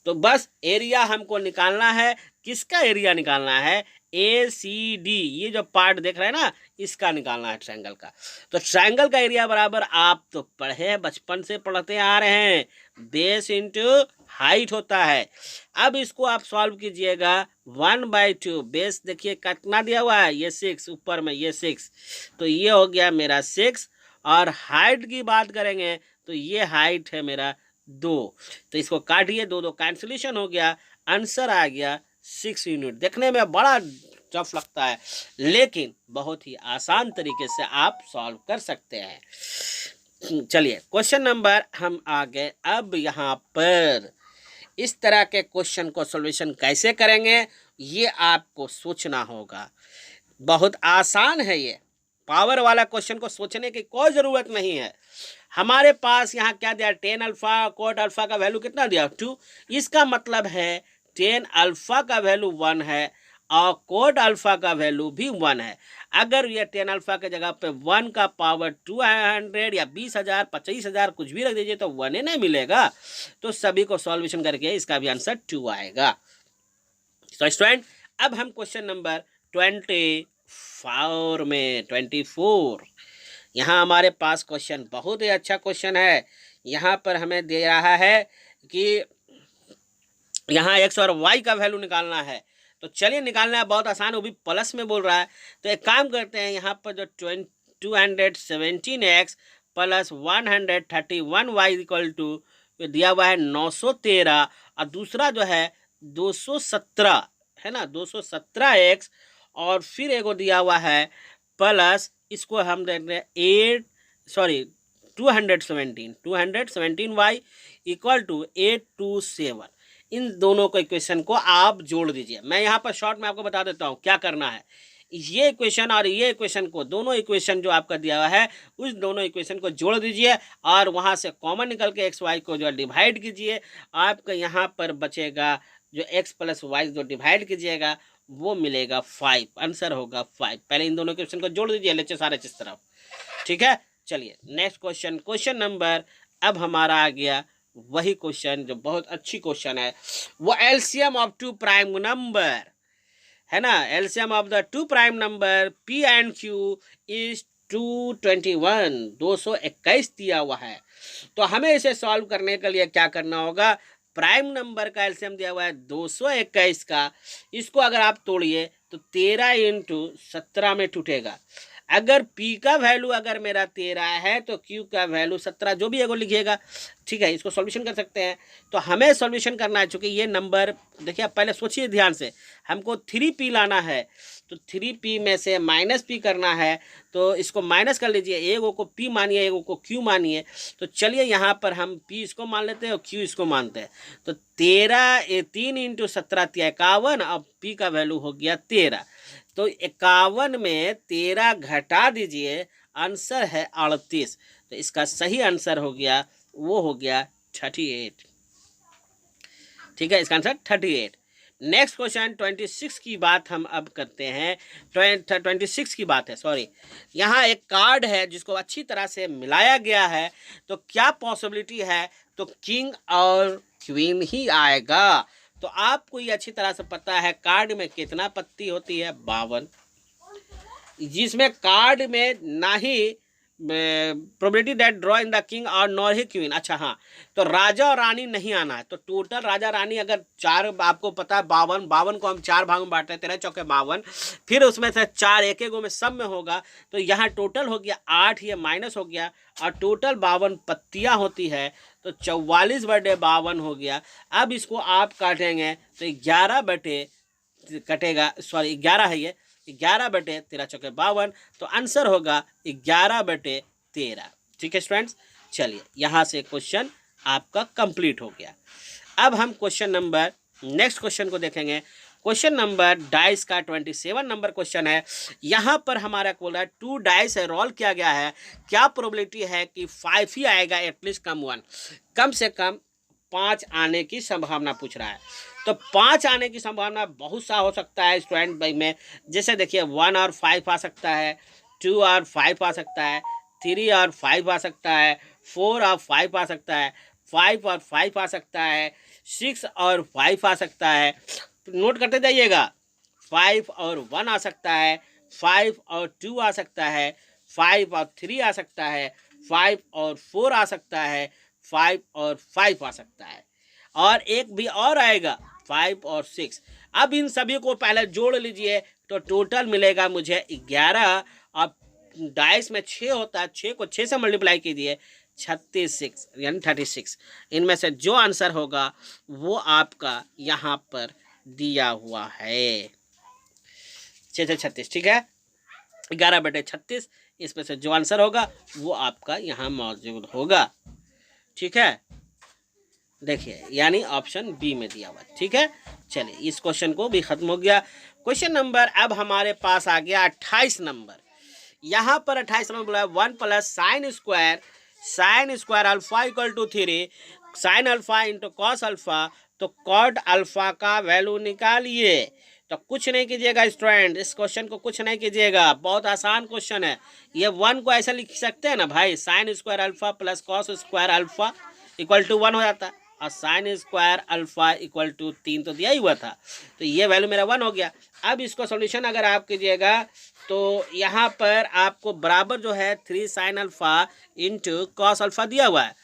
तो बस एरिया हमको निकालना है। किसका एरिया निकालना है, ए सी डी, ये जो पार्ट देख रहे हैं ना, इसका निकालना है ट्रायंगल का। तो ट्रायंगल का एरिया बराबर, आप तो पढ़े, बचपन से पढ़ते आ रहे हैं, बेस इंटू हाइट होता है। अब इसको आप सॉल्व कीजिएगा 1/2। बेस देखिए कितना दिया हुआ है, ये 6, ऊपर में ये 6, तो ये हो गया मेरा 6। और हाइट की बात करेंगे तो ये हाइट है मेरा 2, तो इसको काटिए, 2 कैंसिलेशन हो गया, आंसर आ गया 6 यूनिट। देखने में बड़ा टफ लगता है, लेकिन बहुत ही आसान तरीके से आप सॉल्व कर सकते हैं। चलिए क्वेश्चन नंबर हम आ गए। अब यहाँ पर इस तरह के क्वेश्चन को सॉल्यूशन कैसे करेंगे, ये आपको सोचना होगा। बहुत आसान है ये, पावर वाला क्वेश्चन को सोचने की कोई ज़रूरत नहीं है। हमारे पास यहाँ क्या दिया, 10 अल्फा, कोट अल्फा का वैल्यू कितना दिया, 2। इसका मतलब है 10 अल्फा का वैल्यू 1 है और कोट अल्फा का वैल्यू भी 1 है। अगर ये 10 अल्फा के जगह पे 1 का पावर 200 या 20,000 25,000 कुछ भी रख दीजिए तो 1 ही नहीं मिलेगा। तो सभी को सॉल्यूशन करके इसका भी आंसर 2 आएगा। तो स्टूडेंट, अब हम क्वेश्चन नंबर 24 में 24, यहाँ हमारे पास क्वेश्चन बहुत ही अच्छा क्वेश्चन है। यहाँ पर हमें दे रहा है कि यहाँ x और y का वैल्यू निकालना है। तो चलिए निकालना है, बहुत आसान, वो भी प्लस में बोल रहा है। तो एक काम करते हैं, यहाँ पर जो 217x plus 131y equal to दिया हुआ है 913, और दूसरा जो है 217 है ना, 217x, और फिर एगो दिया हुआ है प्लस, इसको हम देते हैं 217y इक्वल टू 827। इन दोनों को इक्वेशन को आप जोड़ दीजिए। मैं यहाँ पर शॉर्ट में आपको बता देता हूँ क्या करना है। ये इक्वेशन और ये इक्वेशन को, दोनों इक्वेशन जो आपका दिया हुआ है, उस दोनों इक्वेशन को जोड़ दीजिए और वहाँ से कॉमन निकल के एक्स वाई को जो डिवाइड कीजिए। आपका यहाँ पर बचेगा जो x प्लस वाई जो डिवाइड कीजिएगा वो मिलेगा 5, आंसर होगा 5। पहले इन दोनों इक्वेशन को जोड़ दीजिए, लेचे सारे चीज तरफ, ठीक है। चलिए नेक्स्ट क्वेश्चन, क्वेश्चन नंबर अब हमारा आ गया वही क्वेश्चन जो बहुत अच्छी क्वेश्चन है, वो एलसीएम ऑफ 2 प्राइम नंबर है ना। LCM of the 2 prime number p and q is 221, 221 दिया हुआ है। तो हमें इसे सॉल्व करने के लिए क्या करना होगा, प्राइम नंबर का एलसीएम दिया हुआ है 221 का, इसको अगर आप तोड़िए तो 13 × 17 में टूटेगा। अगर P का वैल्यू अगर मेरा 13 है तो Q का वैल्यू 17, जो भी है वो लिखिएगा, ठीक है। इसको सॉल्यूशन कर सकते हैं। तो हमें सॉल्यूशन करना है, चूँकि ये नंबर देखिए, आप पहले सोचिए ध्यान से, हमको 3P लाना है, तो 3P में से -P करना है, तो इसको माइनस कर लीजिए, एगो को P मानिए, एगो को Q मानिए। तो चलिए यहाँ पर हम P इसको मान लेते हैं और Q इसको मानते हैं। तो 3 × 17 51, अब P का वैल्यू हो गया 13। तो 51 में 13 घटा दीजिए, आंसर है 38। तो इसका सही आंसर हो गया, वो हो गया 38, ठीक है। इसका आंसर 38। नेक्स्ट क्वेश्चन 26 की बात हम अब करते हैं। 26 की बात है, सॉरी। यहाँ एक कार्ड है जिसको अच्छी तरह से मिलाया गया है, तो क्या पॉसिबिलिटी है, तो किंग और क्वीन ही आएगा। तो आपको ये अच्छी तरह से पता है कार्ड में कितना पत्ती होती है, 52, जिसमें कार्ड में ना ही probability that drawing the king और नॉर ही क्वीन। अच्छा हाँ, तो राजा और रानी नहीं आना है। तो टोटल राजा रानी अगर 4, आपको पता है 52 को हम 4 भागों में बांटते हैं, 13 चौके 52, फिर उसमें से 4 एक एक में सब में होगा, तो यहाँ टोटल हो गया 8, ये माइनस हो गया, और टोटल 52 पत्तियाँ होती है, तो 44/52 हो गया। अब इसको आप काटेंगे तो 11 बटे कटेगा, सॉरी 11 है ये, 11/13 चौके 52, तो आंसर होगा 11/13, ठीक है स्टूडेंट्स। चलिए यहाँ से क्वेश्चन आपका कंप्लीट हो गया। अब हम नेक्स्ट क्वेश्चन को देखेंगे। क्वेश्चन नंबर डाइस का 27 नंबर क्वेश्चन है। यहाँ पर हमारा बोल रहा है 2 डाइस है, रोल किया गया है, क्या प्रोबेबिलिटी है कि 5 ही आएगा, एटलीस्ट कम से कम 5 आने की संभावना पूछ रहा है। तो 5 आने की संभावना बहुत सा हो सकता है स्टूडेंट भाई में, जैसे देखिए 1 और 5 आ सकता है, 2 और 5 आ सकता है, 3 और 5 आ सकता है, 4 और 5 आ सकता है, 5 और 5 आ सकता है, 6 और 5 आ सकता है। नोट करते जाइएगा, 5 और 1 आ सकता है, 5 और 2 आ सकता है, 5 और 3 आ सकता है, 5 और 4 आ सकता है, 5 और 5 आ सकता है, और एक भी और आएगा 5 और 6। अब इन सभी को पहले जोड़ लीजिए, तो टोटल मिलेगा मुझे 11। अब डाइस में 6 होता है, 6 को 6 से मल्टीप्लाई कीजिए, 36 यानी 36। इनमें से जो आंसर होगा वो आपका यहाँ पर दिया हुआ है, 6×36, ठीक है, 11/36। इसमें से जो आंसर होगा वो आपका यहाँ मौजूद होगा, ठीक है। देखिए यानी ऑप्शन बी में दिया हुआ, ठीक है। चलिए इस क्वेश्चन को भी खत्म हो गया। क्वेश्चन नंबर अब हमारे पास आ गया 28 नंबर। यहाँ पर 28 नंबर बोला 1 + sin square alpha = 3 sin alpha × cos alpha. तो cot अल्फा का वैल्यू निकालिए। तो कुछ नहीं कीजिएगा स्टूडेंट, इस क्वेश्चन को कुछ नहीं कीजिएगा, बहुत आसान क्वेश्चन है। ये 1 को ऐसा लिख सकते हैं ना भाई, sin square alpha + cos square alpha = 1 हो जाता है, और sin स्क्वायर अल्फा = 3 तो दिया ही हुआ था। तो ये वैल्यू मेरा 1 हो गया। अब इसको सॉल्यूशन अगर आप कीजिएगा तो यहाँ पर आपको बराबर जो है 3 sin अल्फा × cos अल्फा दिया हुआ है।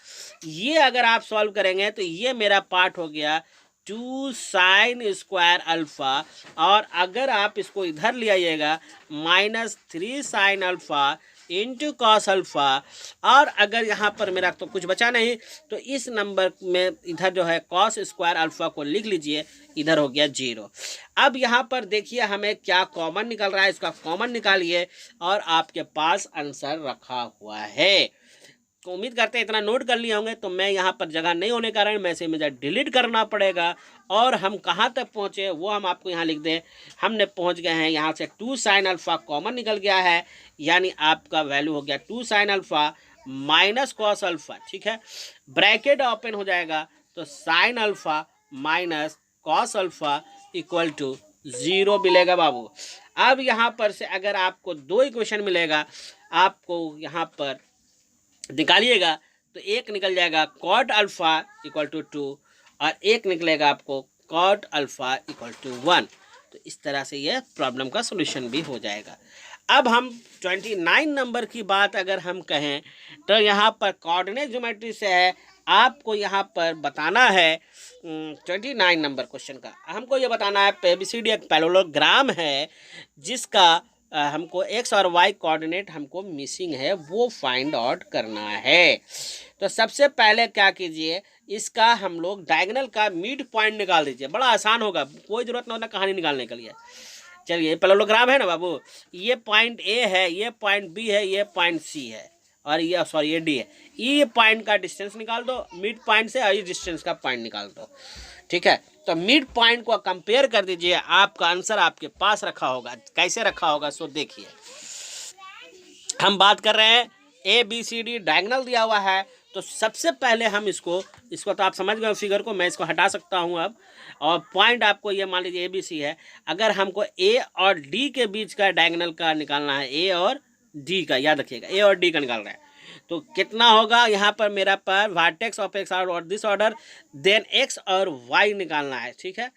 ये अगर आप सॉल्व करेंगे तो ये मेरा पार्ट हो गया 2 sin स्क्वायर अल्फा, और अगर आप इसको इधर ले आइएगा -3 sin अल्फा × cos अल्फा, और अगर यहाँ पर मेरा तो कुछ बचा नहीं, तो इस नंबर में इधर जो है cos स्क्वायर अल्फा को लिख लीजिए, इधर हो गया 0। अब यहाँ पर देखिए हमें क्या कॉमन निकल रहा है, इसका कॉमन निकालिए, और आपके पास आंसर रखा हुआ है। तो उम्मीद करते हैं इतना नोट कर लिए होंगे। तो मैं यहाँ पर जगह नहीं होने के कारण मैं इसे मुझे डिलीट करना पड़ेगा, और हम कहाँ तक पहुँचे वो हम आपको यहाँ लिख दें। हमने पहुँच गए हैं यहाँ से 2 sin अल्फा कॉमन निकल गया है, यानी आपका वैल्यू हो गया 2 sin अल्फा - cos अल्फा, ठीक है। ब्रैकेट ओपन हो जाएगा, तो sin अल्फा - cos अल्फा = 0 मिलेगा बाबू। अब यहाँ पर से अगर आपको 2 इक्वेशन मिलेगा, आपको यहाँ पर निकालिएगा, तो एक निकल जाएगा cot अल्फा = 2, और एक निकलेगा आपको cot अल्फा = 1। तो इस तरह से ये प्रॉब्लम का सॉल्यूशन भी हो जाएगा। अब हम 29 नंबर की बात अगर हम कहें, तो यहाँ पर कोऑर्डिनेट ज्योमेट्री से है, आपको यहाँ पर बताना है 29 नंबर क्वेश्चन का हमको ये बताना है ABCD एक पैरेललोग्राम है जिसका हमको एक्स और वाई कोऑर्डिनेट हमको मिसिंग है, वो फाइंड आउट करना है। तो सबसे पहले क्या कीजिए, इसका हम लोग डायगोनल का मिड पॉइंट निकाल दीजिए। बड़ा आसान होगा, कोई ज़रूरत ना होता कहानी निकालने के लिए। चलिए पैरेललोग्राम है ना बाबू, ये पॉइंट ए है, ये पॉइंट बी है, ये पॉइंट सी है, और ये सॉरी ये डी है। ये पॉइंट का डिस्टेंस निकाल दो मिड पॉइंट से, और ये डिस्टेंस का पॉइंट निकाल दो। ठीक है, तो मिड पॉइंट को कंपेयर कर दीजिए, आपका आंसर आपके पास रखा होगा। कैसे रखा होगा सो देखिए, हम बात कर रहे हैं A B C D diagonal दिया हुआ है। तो सबसे पहले हम इसको तो आप समझ गए फिगर को, मैं इसको हटा सकता हूं अब। और पॉइंट आपको ये मान लीजिए ए बी सी है, अगर हमको ए और डी के बीच का डायगोनल का निकालना है, ए और डी का, याद रखिएगा ए और डी का निकाल रहे हैं, तो कितना होगा यहाँ पर मेरा पर वर्टेक्स ऑफ एक्स और दिस ऑर्डर, देन एक्स और वाई निकालना है। ठीक है,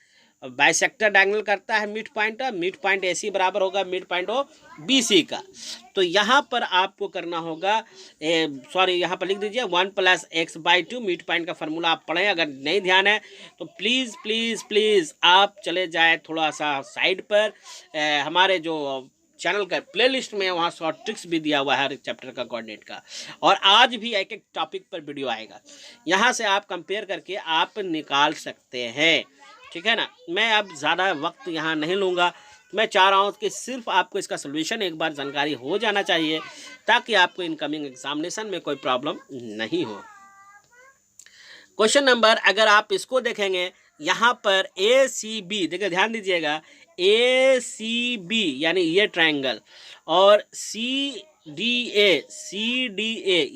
बाइसेक्टर डायगोनल करता है मिड पॉइंट ए सी बराबर होगा mid point O B C का। तो यहाँ पर आपको करना होगा, यहाँ पर लिख दीजिए 1 + x/2। मिड पॉइंट का फार्मूला आप पढ़ें, अगर नहीं ध्यान है तो प्लीज़ प्लीज़ प्लीज़ आप चले जाए थोड़ा सा साइड पर, हमारे जो चैनल का प्लेलिस्ट में, वहाँ शॉर्ट ट्रिक्स भी दिया हुआ है हर एक चैप्टर का कोऑर्डिनेट का, और आज भी एक एक टॉपिक पर वीडियो आएगा, यहाँ से आप कंपेयर करके आप निकाल सकते हैं। ठीक है ना, मैं अब ज़्यादा वक्त यहाँ नहीं लूँगा। मैं चाह रहा हूँ कि सिर्फ आपको इसका सोल्यूशन एक बार जानकारी हो जाना चाहिए, ताकि आपको इनकमिंग एग्जामिनेशन में कोई प्रॉब्लम नहीं हो। क्वेश्चन नंबर, अगर आप इसको देखेंगे यहाँ पर ए सी बी, देखिए ध्यान दीजिएगा, ए सी बी यानी ये ट्रायंगल, और सी डी ए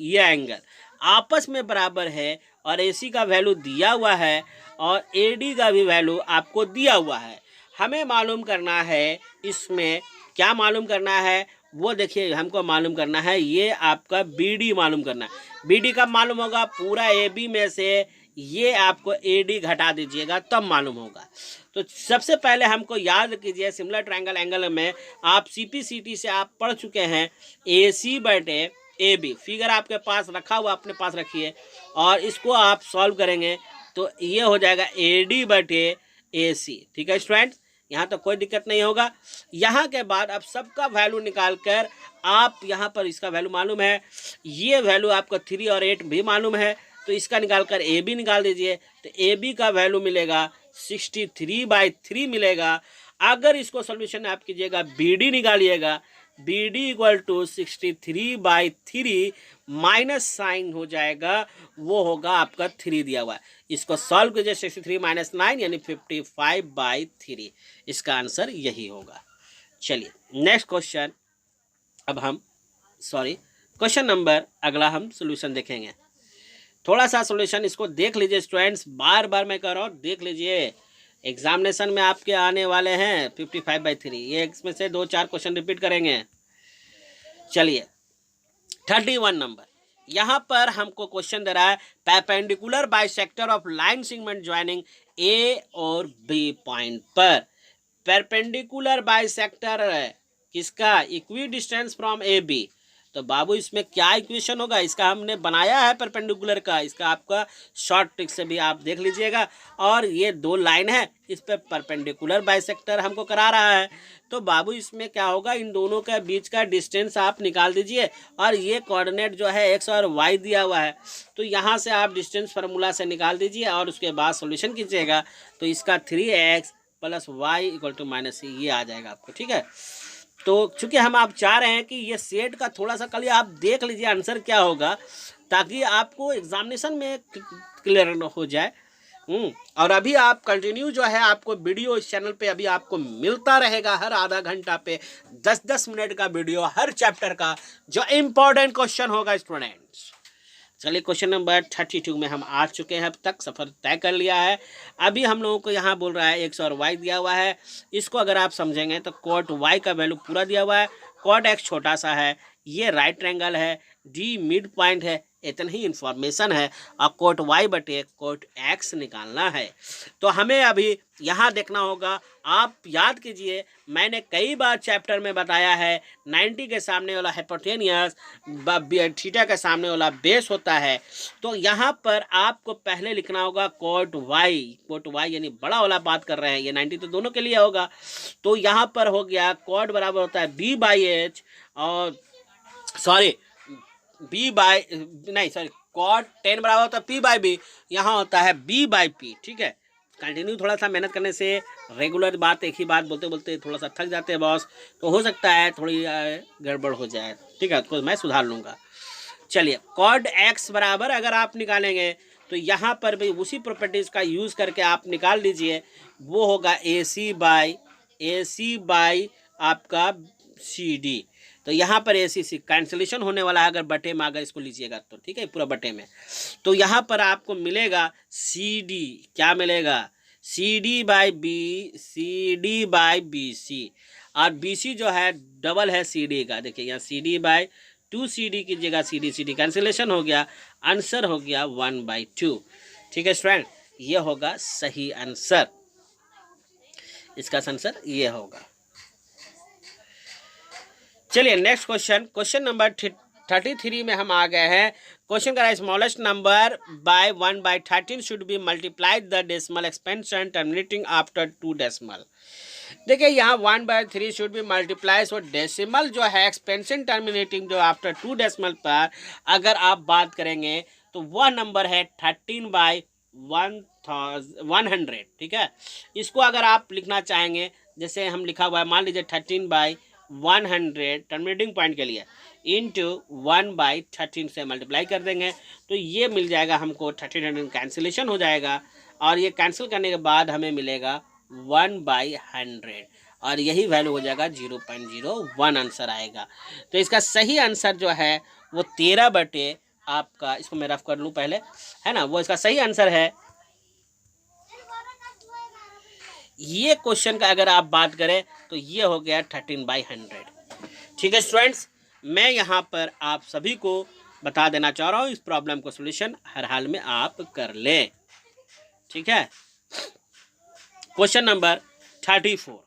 ये एंगल आपस में बराबर है, और ए सी का वैल्यू दिया हुआ है, और ए डी का भी वैल्यू आपको दिया हुआ है। हमें मालूम करना है, इसमें क्या मालूम करना है वो देखिए, हमको मालूम करना है ये आपका बी डी मालूम करना है। बी डी कब मालूम होगा, पूरा ए बी में से ये आपको ए डी घटा दीजिएगा तब मालूम होगा। तो सबसे पहले हमको याद कीजिए, सिमिलर ट्रायंगल एंगल में आप CPCT से आप पढ़ चुके हैं, AC/AB फिगर आपके पास रखा हुआ, अपने पास रखिए, और इसको आप सॉल्व करेंगे तो ये हो जाएगा AD/AC। ठीक है स्टूडेंट्स, यहाँ तो कोई दिक्कत नहीं होगा। यहाँ के बाद अब सबका वैल्यू निकाल कर आप यहाँ पर इसका वैल्यू मालूम है, ये वैल्यू आपको 3 और 8 भी मालूम है, तो इसका निकाल कर ए बी निकाल दीजिए। तो ए बी का वैल्यू मिलेगा 63/3 मिलेगा। अगर इसको सोल्यूशन आप कीजिएगा, बी डी निकालिएगा, बी डी = 63/3 माइनस साइन हो जाएगा, वो होगा आपका 3 दिया हुआ है। इसको सॉल्व कीजिए, 63 - 9 यानी 55/3, इसका आंसर यही होगा। चलिए नेक्स्ट क्वेश्चन, अब हम क्वेश्चन नंबर अगला हम सोल्यूशन देखेंगे। थोड़ा सा सॉल्यूशन इसको देख लीजिए स्टूडेंट्स, बार बार मैं कह रहा हूँ देख लीजिए, एग्जामिनेशन में आपके आने वाले हैं 55/3, ये इसमें से 2-4 क्वेश्चन रिपीट करेंगे। चलिए 31 नंबर, यहाँ पर हमको क्वेश्चन दे रहा है, perpendicular bisector of line segment joining A और बी पॉइंट पर। परपेंडिकुलर बाइसेक्टर किसका, equidistance from A B. तो बाबू इसमें क्या इक्वेशन होगा, इसका हमने बनाया है परपेंडिकुलर का, इसका आपका शॉर्ट ट्रिक से भी आप देख लीजिएगा। और ये 2 लाइन है, इस पर परपेंडिकुलर बाइसेक्टर हमको करा रहा है। तो बाबू इसमें क्या होगा, इन दोनों के बीच का डिस्टेंस आप निकाल दीजिए, और ये कोऑर्डिनेट जो है एक्स और वाई दिया हुआ है, तो यहाँ से आप डिस्टेंस फार्मूला से निकाल दीजिए, और उसके बाद सोल्यूशन कीजिएगा। तो इसका 3x + y = -c ये आ जाएगा आपको। ठीक है, तो चूंकि हम आप चाह रहे हैं कि ये सेट का थोड़ा सा कल आप देख लीजिए आंसर क्या होगा, ताकि आपको एग्जामिनेशन में क्लियर हो जाए। और अभी आप कंटिन्यू जो है आपको वीडियो इस चैनल पे अभी आपको मिलता रहेगा, हर आधा घंटा पे 10-10 मिनट का वीडियो हर चैप्टर का, जो इम्पोर्टेंट क्वेश्चन होगा स्टूडेंट्स। चलिए क्वेश्चन नंबर 32 में हम आ चुके हैं, अब तक सफ़र तय कर लिया है। अभी हम लोगों को यहाँ बोल रहा है एक्स और वाई दिया हुआ है, इसको अगर आप समझेंगे तो कॉट वाई का वैल्यू पूरा दिया हुआ है, कॉट एक्स छोटा सा है, ये राइट ट्रायंगल है, डी मिड पॉइंट है, इतनी ही इन्फॉर्मेशन है और कोट y बटे कोट x निकालना है। तो हमें अभी यहाँ देखना होगा। आप याद कीजिए, मैंने कई बार चैप्टर में बताया है 90 के सामने वाला हाइपोटेनियस, थीटा के सामने वाला बेस होता है। तो यहाँ पर आपको पहले लिखना होगा कोट y यानी बड़ा वाला बात कर रहे हैं, ये 90 तो दोनों के लिए होगा। तो यहाँ पर हो गया कोट बराबर होता है b/h और कॉट 10 बराबर होता है p/b, यहाँ होता है b/p। ठीक है, कंटिन्यू थोड़ा सा मेहनत करने से रेगुलर बात एक ही बात बोलते बोलते थोड़ा सा थक जाते हैं बॉस, तो हो सकता है थोड़ी गड़बड़ हो जाए। ठीक है, उसको मैं सुधार लूँगा। चलिए, कॉड x बराबर अगर आप निकालेंगे तो यहाँ पर भी उसी प्रॉपर्टीज़ का यूज़ करके आप निकाल लीजिए। वो होगा AC बाई आपका CD। तो यहाँ पर AC कैंसिलेशन होने वाला है अगर बटे में अगर इसको लीजिएगा तो। ठीक है, पूरा बटे में। तो यहाँ पर आपको मिलेगा CD, क्या मिलेगा CD बाई BC, और BC जो है डबल है CD का। देखिए यहाँ CD/2CD की जगह CD कैंसिलेशन हो गया, आंसर हो गया 1/2। ठीक है स्टूडेंट, ये होगा सही आंसर, इसका आंसर ये होगा। चलिए नेक्स्ट क्वेश्चन नंबर 33 में हम आ गए हैं। क्वेश्चन का smallest number by 1/13 should be multiplied the decimal expansion terminating after 2 decimal. देखिए यहाँ 1/3 should be multiply, so decimal जो है एक्सपेंशन टर्मिनेटिंग जो आफ्टर 2 डेसिमल पर अगर आप बात करेंगे तो वह नंबर है 13/100। ठीक है, इसको अगर आप लिखना चाहेंगे, जैसे हम लिखा हुआ है, मान लीजिए 13/100 टर्मिनेटिंग पॉइंट के लिए इंटू 1/13 से मल्टीप्लाई कर देंगे तो ये मिल जाएगा हमको 1300, कैंसिलेशन हो जाएगा और ये कैंसिल करने के बाद हमें मिलेगा 1/100 और यही वैल्यू हो जाएगा 0.01 आंसर आएगा। तो इसका सही आंसर जो है वो 13 बटे आपका, इसको मैं रफ कर लूँ पहले, है ना, वो इसका सही आंसर है। ये क्वेश्चन का अगर आप बात करें तो ये हो गया 13/100। ठीक है स्टूडेंट्स, मैं यहाँ पर आप सभी को बता देना चाह रहा हूँ इस प्रॉब्लम को सोल्यूशन हर हाल में आप कर लें। ठीक है, क्वेश्चन नंबर 34।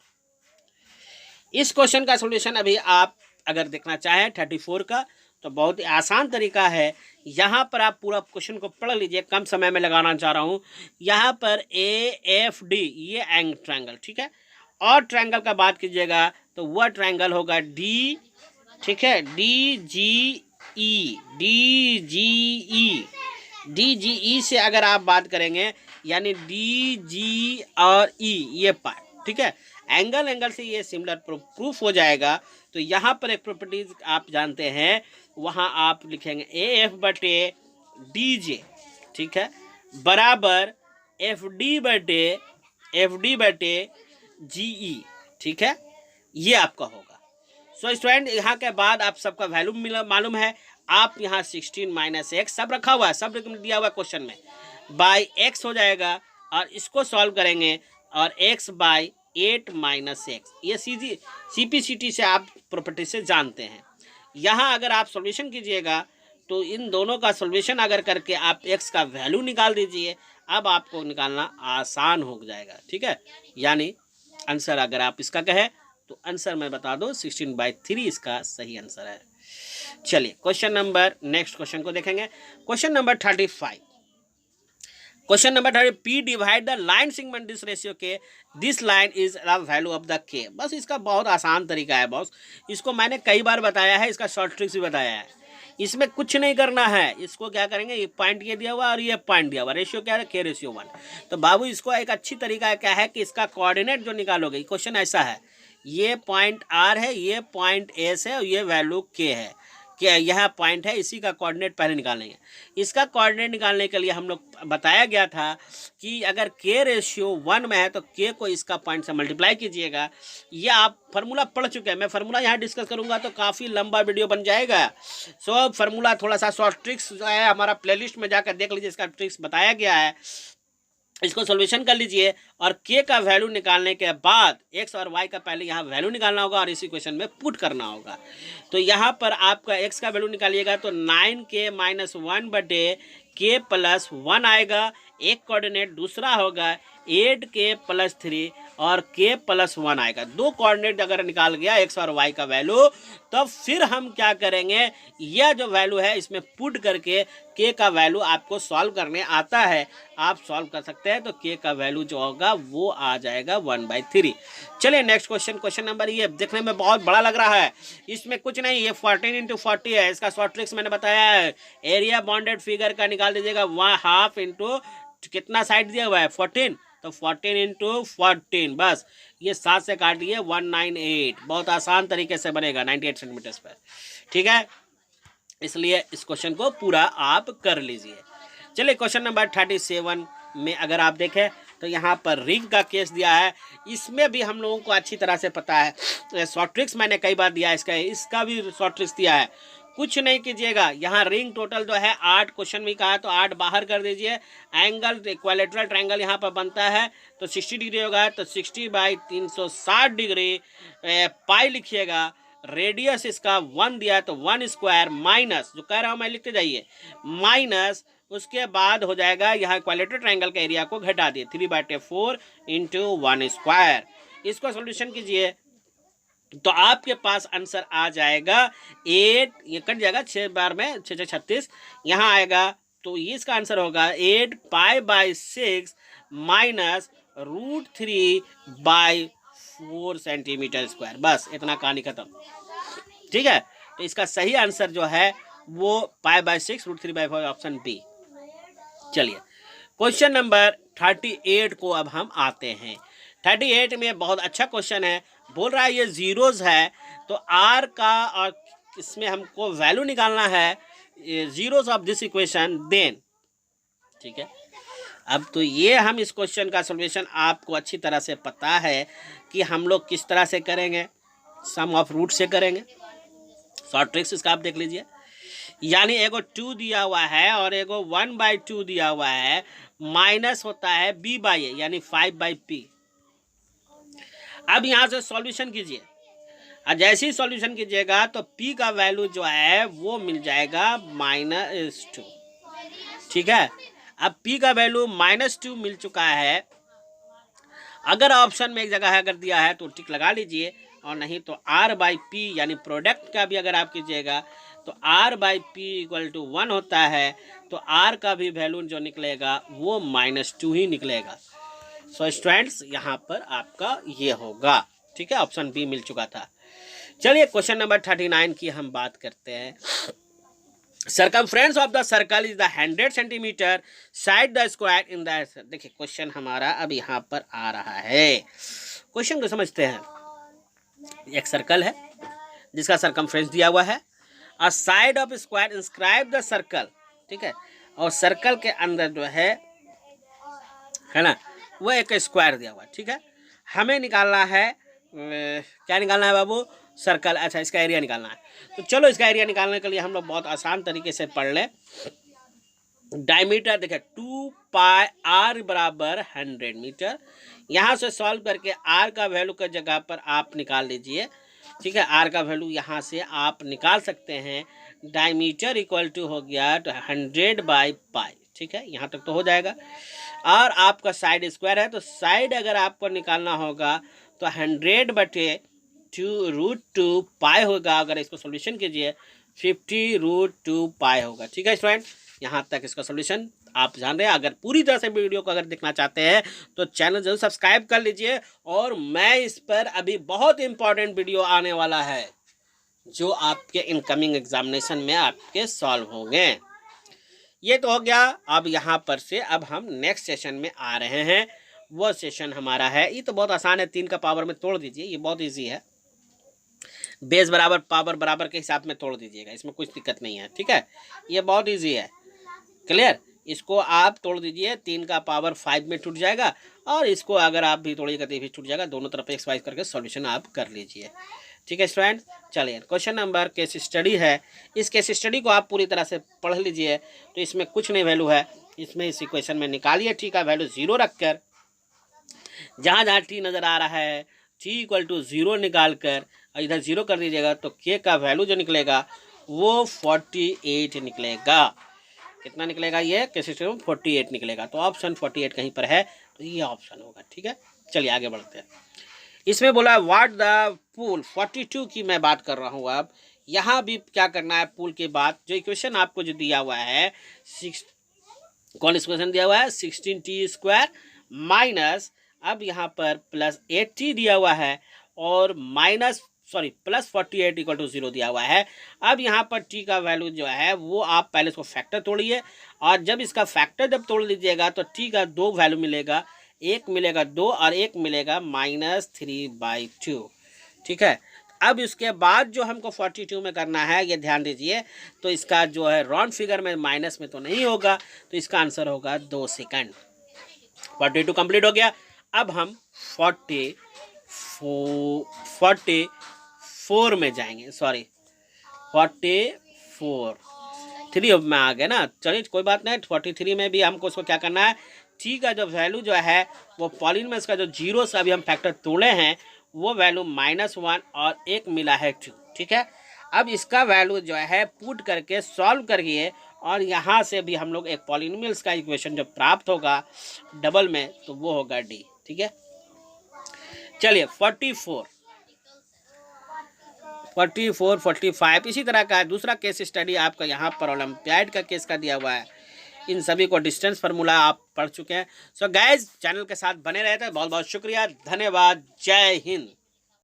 इस क्वेश्चन का सॉल्यूशन अभी आप अगर देखना चाहें 34 का तो बहुत ही आसान तरीका है। यहाँ पर आप पूरा क्वेश्चन को पढ़ लीजिए, कम समय में लगाना चाह रहा हूँ। यहाँ पर AFD ये ट्रायंगल, ठीक है, और ट्रायंगल का बात कीजिएगा तो वह ट्रायंगल होगा D, ठीक है, DGE से अगर आप बात करेंगे यानी DG और E ये पार्ट, ठीक है, एंगल से ये सिमिलर प्रूफ हो जाएगा। तो यहाँ पर एक प्रॉपर्टीज आप जानते हैं, वहाँ आप लिखेंगे AF बटे DJ, ठीक है, बराबर FD बटे GE, ठीक है, ये आपका होगा। सो स्टूडेंट, यहाँ के बाद आप सबका वैल्यू मालूम है। आप यहाँ 16 - x सब रखा हुआ है, सब दिया हुआ है क्वेश्चन में, बाई x हो जाएगा और इसको सॉल्व करेंगे और x/8 - x, ये सीधी CPCT से आप प्रॉपर्टी से जानते हैं। यहाँ अगर आप सॉल्यूशन कीजिएगा तो इन दोनों का सॉल्यूशन अगर करके आप x का वैल्यू निकाल दीजिए, अब आपको निकालना आसान हो जाएगा। ठीक है, यानी आंसर अगर आप इसका कहें तो आंसर मैं बता दूं 16/3 इसका सही आंसर है। चलिए नेक्स्ट क्वेश्चन को देखेंगे। Question number 35। Question number 30, P divide the line segment this ratio के, this line is the value of the K। बस इसका बहुत आसान तरीका है बॉस, इसको मैंने कई बार बताया है, इसका शॉर्ट ट्रिक्स भी बताया है। इसमें कुछ नहीं करना है, इसको क्या करेंगे, ये पॉइंट ये दिया हुआ और ये पॉइंट दिया हुआ, रेशियो क्या है, K/1। तो बाबू इसको एक अच्छी तरीका क्या है कि इसका कोऑर्डिनेट जो निकालोगे, क्वेश्चन ऐसा है, ये पॉइंट R है, ये पॉइंट S है और ये वैल्यू K है, कि यह पॉइंट है, इसी का कोऑर्डिनेट पहले निकालेंगे। इसका कोऑर्डिनेट निकालने के लिए हम लोग बताया गया था कि अगर K/1 में है तो K को इसका पॉइंट से मल्टीप्लाई कीजिएगा। ये आप फार्मूला पढ़ चुके हैं, मैं फार्मूला यहाँ डिस्कस करूँगा तो काफ़ी लंबा वीडियो बन जाएगा। सो फार्मूला थोड़ा सा शॉर्ट ट्रिक्स जो है हमारा प्लेलिस्ट में जाकर देख लीजिए, इसका ट्रिक्स बताया गया है। इसको सॉल्यूशन कर लीजिए और के का वैल्यू निकालने के बाद एक्स और वाई का पहले यहाँ वैल्यू निकालना होगा और इसी क्वेश्चन में पुट करना होगा। तो यहाँ पर आपका एक्स का वैल्यू निकालिएगा तो 9k - 1 बटे k + 1 आएगा। एक कोऑर्डिनेट दूसरा होगा 8k + 3 और k + 1 आएगा। दो कोऑर्डिनेट अगर निकाल गया एक्स और वाई का वैल्यू, तब फिर हम क्या करेंगे, यह जो वैल्यू है इसमें पुट करके k का वैल्यू आपको सॉल्व करने आता है, आप सॉल्व कर सकते हैं। तो k का वैल्यू जो होगा वो आ जाएगा 1/3। चलिए नेक्स्ट क्वेश्चन नंबर, ये देखने में बहुत बड़ा लग रहा है, इसमें कुछ नहीं, ये 14 × 40 है। इसका शॉर्ट ट्रिक्स मैंने बताया है। एरिया बॉन्डेड फिगर का निकाल दीजिएगा, 1/2 इंटू कितना साइड दिया हुआ है 14, तो 14 × 14, बस ये 7 से काटिए 198। बहुत आसान तरीके से बनेगा 98 सेंटीमीटर पर, ठीक है। इसलिए इस क्वेश्चन को पूरा आप कर लीजिए। चलिए क्वेश्चन नंबर 37 में अगर आप देखें तो यहाँ पर रिंग का केस दिया है। इसमें भी हम लोगों को अच्छी तरह से पता है, शॉर्ट ट्रिक्स मैंने कई बार दिया है, इसका भी शॉर्ट ट्रिक्स दिया है। कुछ नहीं कीजिएगा, यहाँ रिंग टोटल जो है 8 क्वेश्चन में कहा है तो 8 बाहर कर दीजिए। एंगल इक्विलैटरल ट्रायंगल यहाँ पर बनता है तो 60 डिग्री होगा, तो 60/360 डिग्री पाई लिखिएगा। रेडियस इसका 1 दिया है तो 1 स्क्वायर माइनस, जो कह रहा हूँ मैं लिखते जाइए, माइनस उसके बाद हो जाएगा यहाँ इक्विलैटरल ट्रायंगल के एरिया को घटा दिए 3/4 × 1 स्क्वायर। इसको सॉल्यूशन कीजिए तो आपके पास आंसर आ जाएगा 8, ये कट जाएगा 6 बार में 6 6 36, यहाँ आएगा तो ये इसका आंसर होगा 8π/6 माइनस √3/4 सेंटीमीटर स्क्वायर। बस इतना कहानी खत्म, ठीक है। तो इसका सही आंसर जो है वो π/6 √3/4, ऑप्शन बी। चलिए क्वेश्चन नंबर 38 को अब हम आते हैं। 38 में बहुत अच्छा क्वेश्चन है, बोल रहा है ये जीरोज है तो आर का और इसमें हमको वैल्यू निकालना है zeros of this equation then, ठीक है। अब तो ये हम इस क्वेश्चन का सॉल्यूशन आपको अच्छी तरह से पता है कि हम लोग किस तरह से करेंगे, सम ऑफ रूट से करेंगे। शॉर्ट ट्रिक्स इसका आप देख लीजिए, यानी एगो 2 दिया हुआ है और एगो 1/2 दिया हुआ है, माइनस होता है b/a यानी 5/p। अब यहाँ से सॉल्यूशन कीजिए और जैसे ही सॉल्यूशन कीजिएगा तो p का वैल्यू जो है वो मिल जाएगा -2, ठीक है। अब p का वैल्यू -2 मिल चुका है। अगर ऑप्शन में एक जगह है अगर दिया है तो टिक लगा लीजिए, और नहीं तो r/p यानी प्रोडक्ट का भी अगर आप कीजिएगा तो r/p = 1 होता है, तो r का भी वैल्यू जो निकलेगा वो -2 ही निकलेगा। सो स्टूडेंट्स यहाँ पर आपका ये होगा, ठीक है। ऑप्शन बी मिल चुका था। चलिए क्वेश्चन नंबर 39 की हम बात करते हैं। Circumference of the circle is the 100 centimetre, side the square in the, देखिए क्वेश्चन हमारा अब यहाँ पर आ रहा है। क्वेश्चन को समझते हैं। एक सर्कल है जिसका सर्कमफ्रेंस दिया हुआ है, a side of square inscribe the circle, ठीक है। और सर्कल के अंदर जो है ना वो एक स्क्वायर दिया हुआ है, ठीक है। हमें निकालना है क्या निकालना है बाबू, सर्कल, अच्छा इसका एरिया निकालना है। तो चलो इसका एरिया निकालने के लिए हम लोग बहुत आसान तरीके से पढ़ लें। डायमीटर देखिए 2πr = 100 मीटर। यहाँ से सॉल्व करके r का वैल्यू का जगह पर आप निकाल लीजिए, ठीक है। r का वैल्यू यहाँ से आप निकाल सकते हैं। डायमीटर = हो गया 100/π, ठीक है। यहाँ तक तो हो जाएगा। और आपका साइड स्क्वायर है तो साइड अगर आपको निकालना होगा तो 100/2√2π होगा। अगर इसको सॉल्यूशन कीजिए 50√2π होगा, ठीक है स्टूडेंट। यहाँ तक इसका सॉल्यूशन आप जान रहे हैं। अगर पूरी तरह से वीडियो को अगर देखना चाहते हैं तो चैनल जरूर सब्सक्राइब कर लीजिए, और मैं इस पर अभी बहुत इंपॉर्टेंट वीडियो आने वाला है जो आपके इनकमिंग एग्जामिनेशन में आपके सॉल्व होंगे। ये तो हो गया। अब यहाँ पर से अब हम नेक्स्ट सेशन में आ रहे हैं। वो सेशन हमारा है, ये तो बहुत आसान है, 3 का पावर में तोड़ दीजिए, ये बहुत इजी है। बेस बराबर पावर बराबर के हिसाब में तोड़ दीजिएगा, इसमें कुछ दिक्कत नहीं है, ठीक है। ये बहुत इजी है, क्लियर। इसको आप तोड़ दीजिए, 3 का पावर 5 में टूट जाएगा, और इसको अगर आप भी तोड़िएगा तो भी टूट जाएगा। दोनों तरफ एक्सरसाइज करके सॉल्यूशन आप कर लीजिए, ठीक है स्टूडेंट। चलिए क्वेश्चन नंबर केस स्टडी है। इस केस स्टडी को आप पूरी तरह से पढ़ लीजिए, तो इसमें कुछ नहीं वैल्यू है। इसमें इस इक्वेशन में निकालिए टी का वैल्यू 0 रखकर, जहाँ जहाँ टी नज़र आ रहा है टी इक्वल टू 0 निकाल कर इधर 0 कर दीजिएगा तो के का वैल्यू जो निकलेगा वो 48 निकलेगा। कितना निकलेगा? ये के सिस्टम में 48 निकलेगा। तो ऑप्शन 48 कहीं पर है तो ये ऑप्शन होगा। ठीक है, चलिए आगे बढ़ते हैं। इसमें बोला व्हाट द पूल 42 की मैं बात कर रहा हूँ। अब यहाँ भी क्या करना है, पूल के बाद जो इक्वेशन आपको जो दिया हुआ है कौन इक्वेशन दिया हुआ है 16t² माइनस, अब यहाँ पर प्लस 8t दिया हुआ है और प्लस 48 इक्वल टू 0 दिया हुआ है। अब यहाँ पर t का वैल्यू जो है वो आप पहले इसको फैक्टर तोड़िए, और जब इसका फैक्टर जब तोड़ लीजिएगा तो t का 2 वैल्यू मिलेगा, एक मिलेगा 2 और एक मिलेगा -3/2। ठीक है, अब इसके बाद जो हमको 42 में करना है ये ध्यान दीजिए, तो इसका जो है राउंड फिगर में माइनस में तो नहीं होगा, तो इसका आंसर होगा 2 सेकंड। 42 कंप्लीट हो गया। अब हम 44 में जाएंगे, 3 में आ गए ना। चलिए कोई बात नहीं, 43 में भी हमको उसको क्या करना है, टी का जो वैल्यू जो है वो पॉलिनोमियल का जो 0 से अभी हम फैक्टर तोड़े हैं वो वैल्यू -1 और एक मिला है 2। ठीक है, अब इसका वैल्यू जो है पुट करके सॉल्व करिए, और यहाँ से भी हम लोग एक पॉलिनोमियल्स का इक्वेशन जो प्राप्त होगा डबल में तो वो होगा डी। ठीक है, चलिए 44, 45 इसी तरह का दूसरा केस स्टडी आपका यहाँ पर ओलंपियाड का केस का दिया हुआ है। इन सभी को डिस्टेंस फार्मूला आप पढ़ चुके हैं। सो गाइज चैनल के साथ बने रहते हैं। बहुत बहुत शुक्रिया, धन्यवाद, जय हिंद।